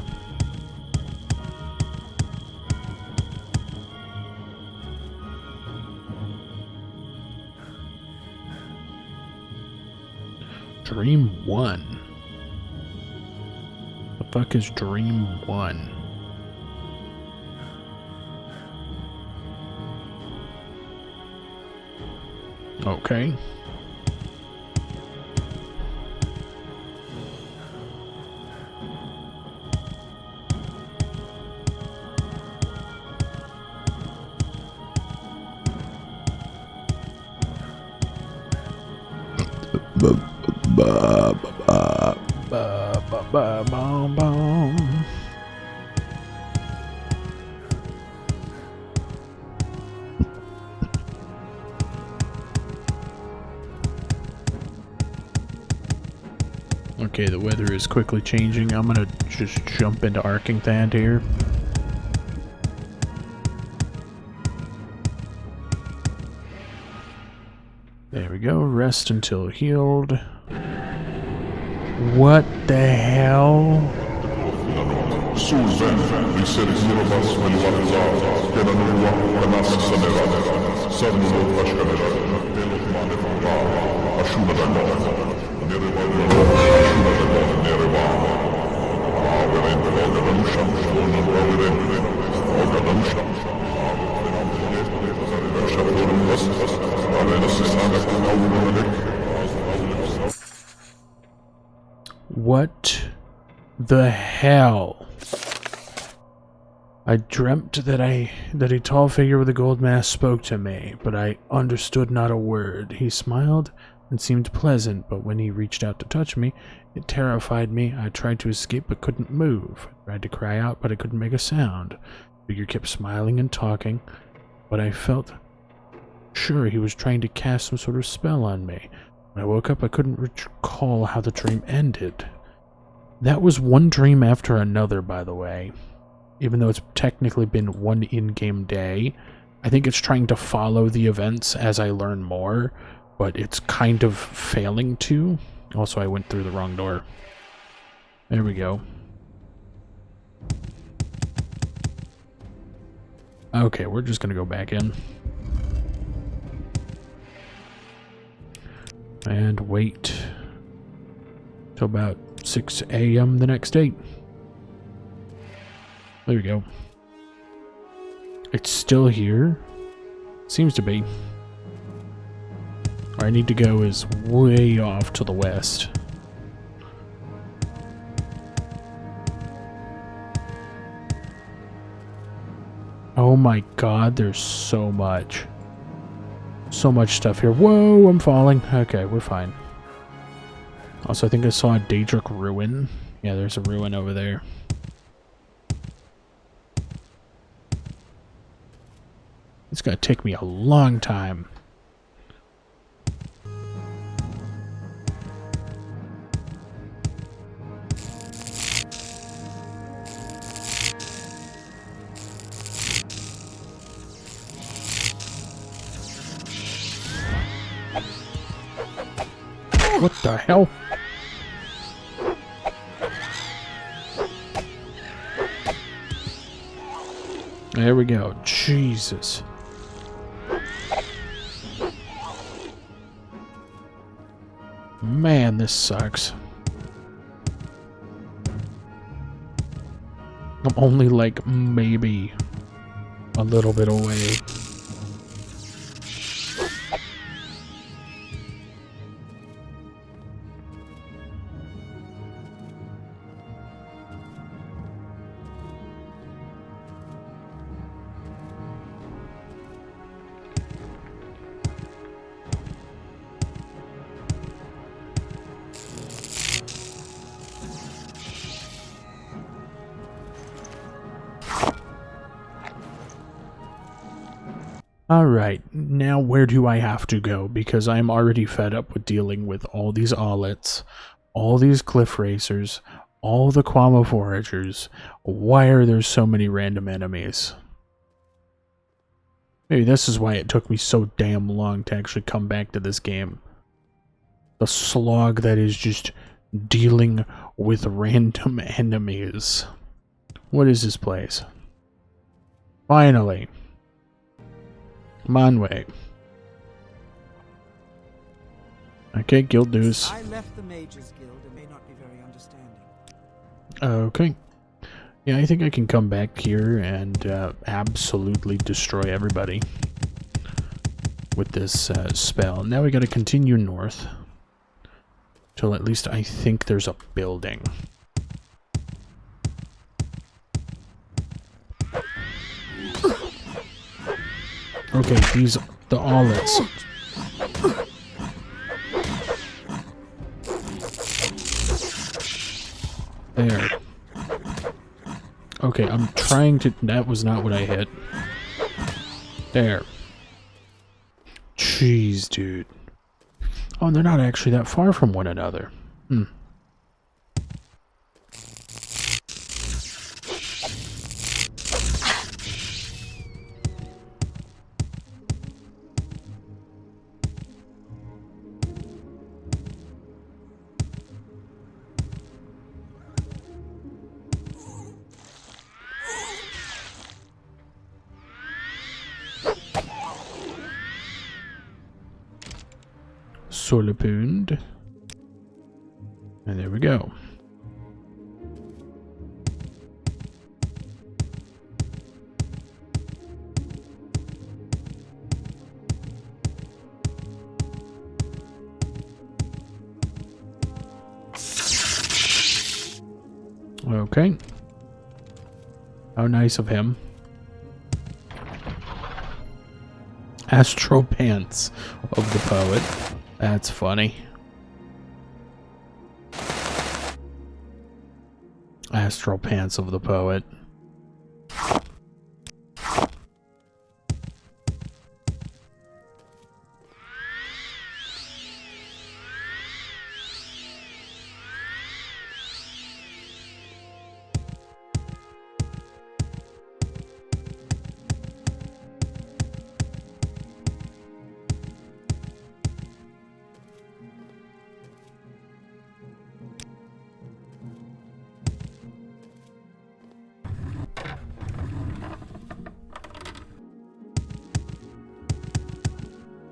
[SPEAKER 1] Dream 1. The fuck is Dream 1? Okay. Okay, the weather is quickly changing. I'm gonna just jump into Arcing Thand here. There we go. Rest until healed. What the hell? What the hell? I dreamt that a tall figure with a gold mask spoke to me, but I understood not a word. He smiled and seemed pleasant, but when he reached out to touch me, it terrified me. I tried to escape but couldn't move. I tried to cry out, but I couldn't make a sound. The figure kept smiling and talking, but I felt sure he was trying to cast some sort of spell on me. When I woke up, I couldn't recall how the dream ended. That was one dream after another, by the way. Even though it's technically been one in-game day, I think it's trying to follow the events as I learn more, but it's kind of failing to. Also, I went through the wrong door. There we go. Okay, we're just gonna go back in. And wait till about 6 a.m. the next day. There we go. It's still here. Seems to be. Where I need to go is way off to the west. Oh my god, there's so much. So much stuff here. Whoa, I'm falling. Okay, we're fine. Also, I think I saw a Daedric ruin. Yeah, there's a ruin over there. It's gonna take me a long time. What the hell? There we go. Jesus. Man, this sucks. I'm only like maybe a little bit away. Alright, now where do I have to go? Because I'm already fed up with dealing with all these Aulets, all these Cliff Racers, all the Quama Foragers. Why are there so many random enemies? Maybe this is why it took me so damn long to actually come back to this game. The slog that is just dealing with random enemies. What is this place? Finally. Monway. Okay, guild dues.
[SPEAKER 9] I left the Mages Guild and may not be very understanding.
[SPEAKER 1] Okay. Yeah, I think I can come back here and absolutely destroy everybody with this spell. Now we gotta continue north till at least I think there's a building. Okay, these the Aulets. There. Okay, I'm trying to... That was not what I hit. There. Jeez, dude. Oh, they're not actually that far from one another. Hmm. Solipund. And there we go. Okay. How nice of him. Astro Pants of the Poet. That's funny. Astral Pants of the Poet.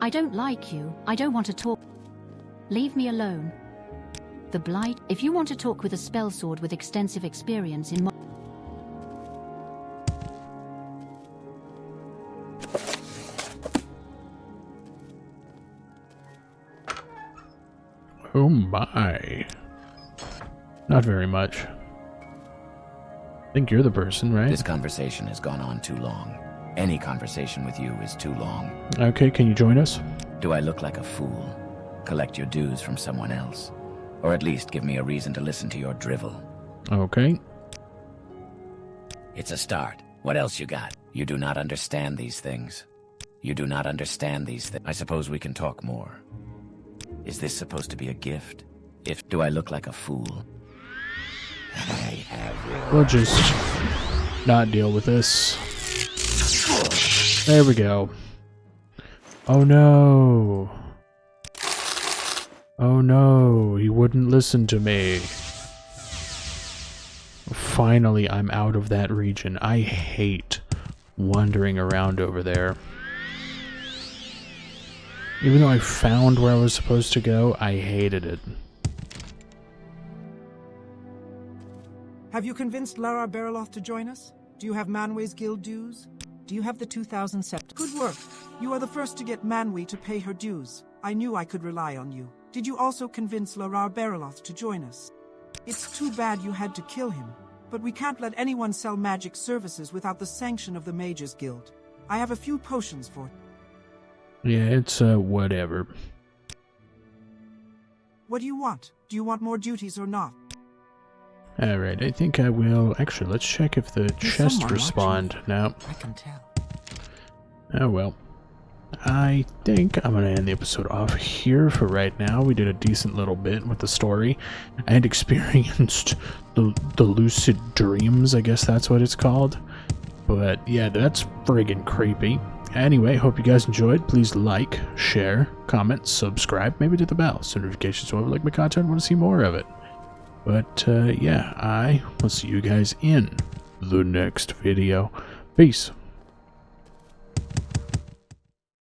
[SPEAKER 6] I don't like you. I don't want to talk. Leave me alone. The Blight. If you want to talk with a spell sword with extensive experience in
[SPEAKER 1] Oh my. Not very much. I think you're the person, right?
[SPEAKER 10] This conversation has gone on too long. Any conversation with you is too long.
[SPEAKER 1] Okay, can you join us?
[SPEAKER 10] Do I look like a fool? Collect your dues from someone else. Or at least give me a reason to listen to your drivel.
[SPEAKER 1] Okay.
[SPEAKER 10] It's a start. What else you got? You do not understand these things. You do not understand these things. I suppose we can talk more. Is this supposed to be a gift? If do I look like a fool? I have
[SPEAKER 1] We'll just not deal with this. There we go. Oh no. Oh no, he wouldn't listen to me. Finally, I'm out of that region. I hate wandering around over there. Even though I found where I was supposed to go, I hated it.
[SPEAKER 9] Have you convinced Lara Bariloth to join us? Do you have Manwë's guild dues? Do you have the 2,000 sept? Good work. You are the first to get Manwë to pay her dues. I knew I could rely on you. Did you also convince Lara Bariloth to join us? It's too bad you had to kill him, but we can't let anyone sell magic services without the sanction of the Mages Guild. I have a few potions for you.
[SPEAKER 1] Yeah, it's whatever.
[SPEAKER 9] What do you want? Do you want more duties or not?
[SPEAKER 1] Alright, I think I will. Actually, let's check if the chest respawned. No.
[SPEAKER 2] I can tell.
[SPEAKER 1] Oh well. I think I'm going to end the episode off here for right now. We did a decent little bit with the story and experienced the lucid dreams, I guess that's what it's called. But yeah, that's friggin' creepy. Anyway, hope you guys enjoyed. Please like, share, comment, subscribe, maybe do the bell so notifications so if you like my content and want to see more of it. But yeah, I will see you guys in the next video. Peace.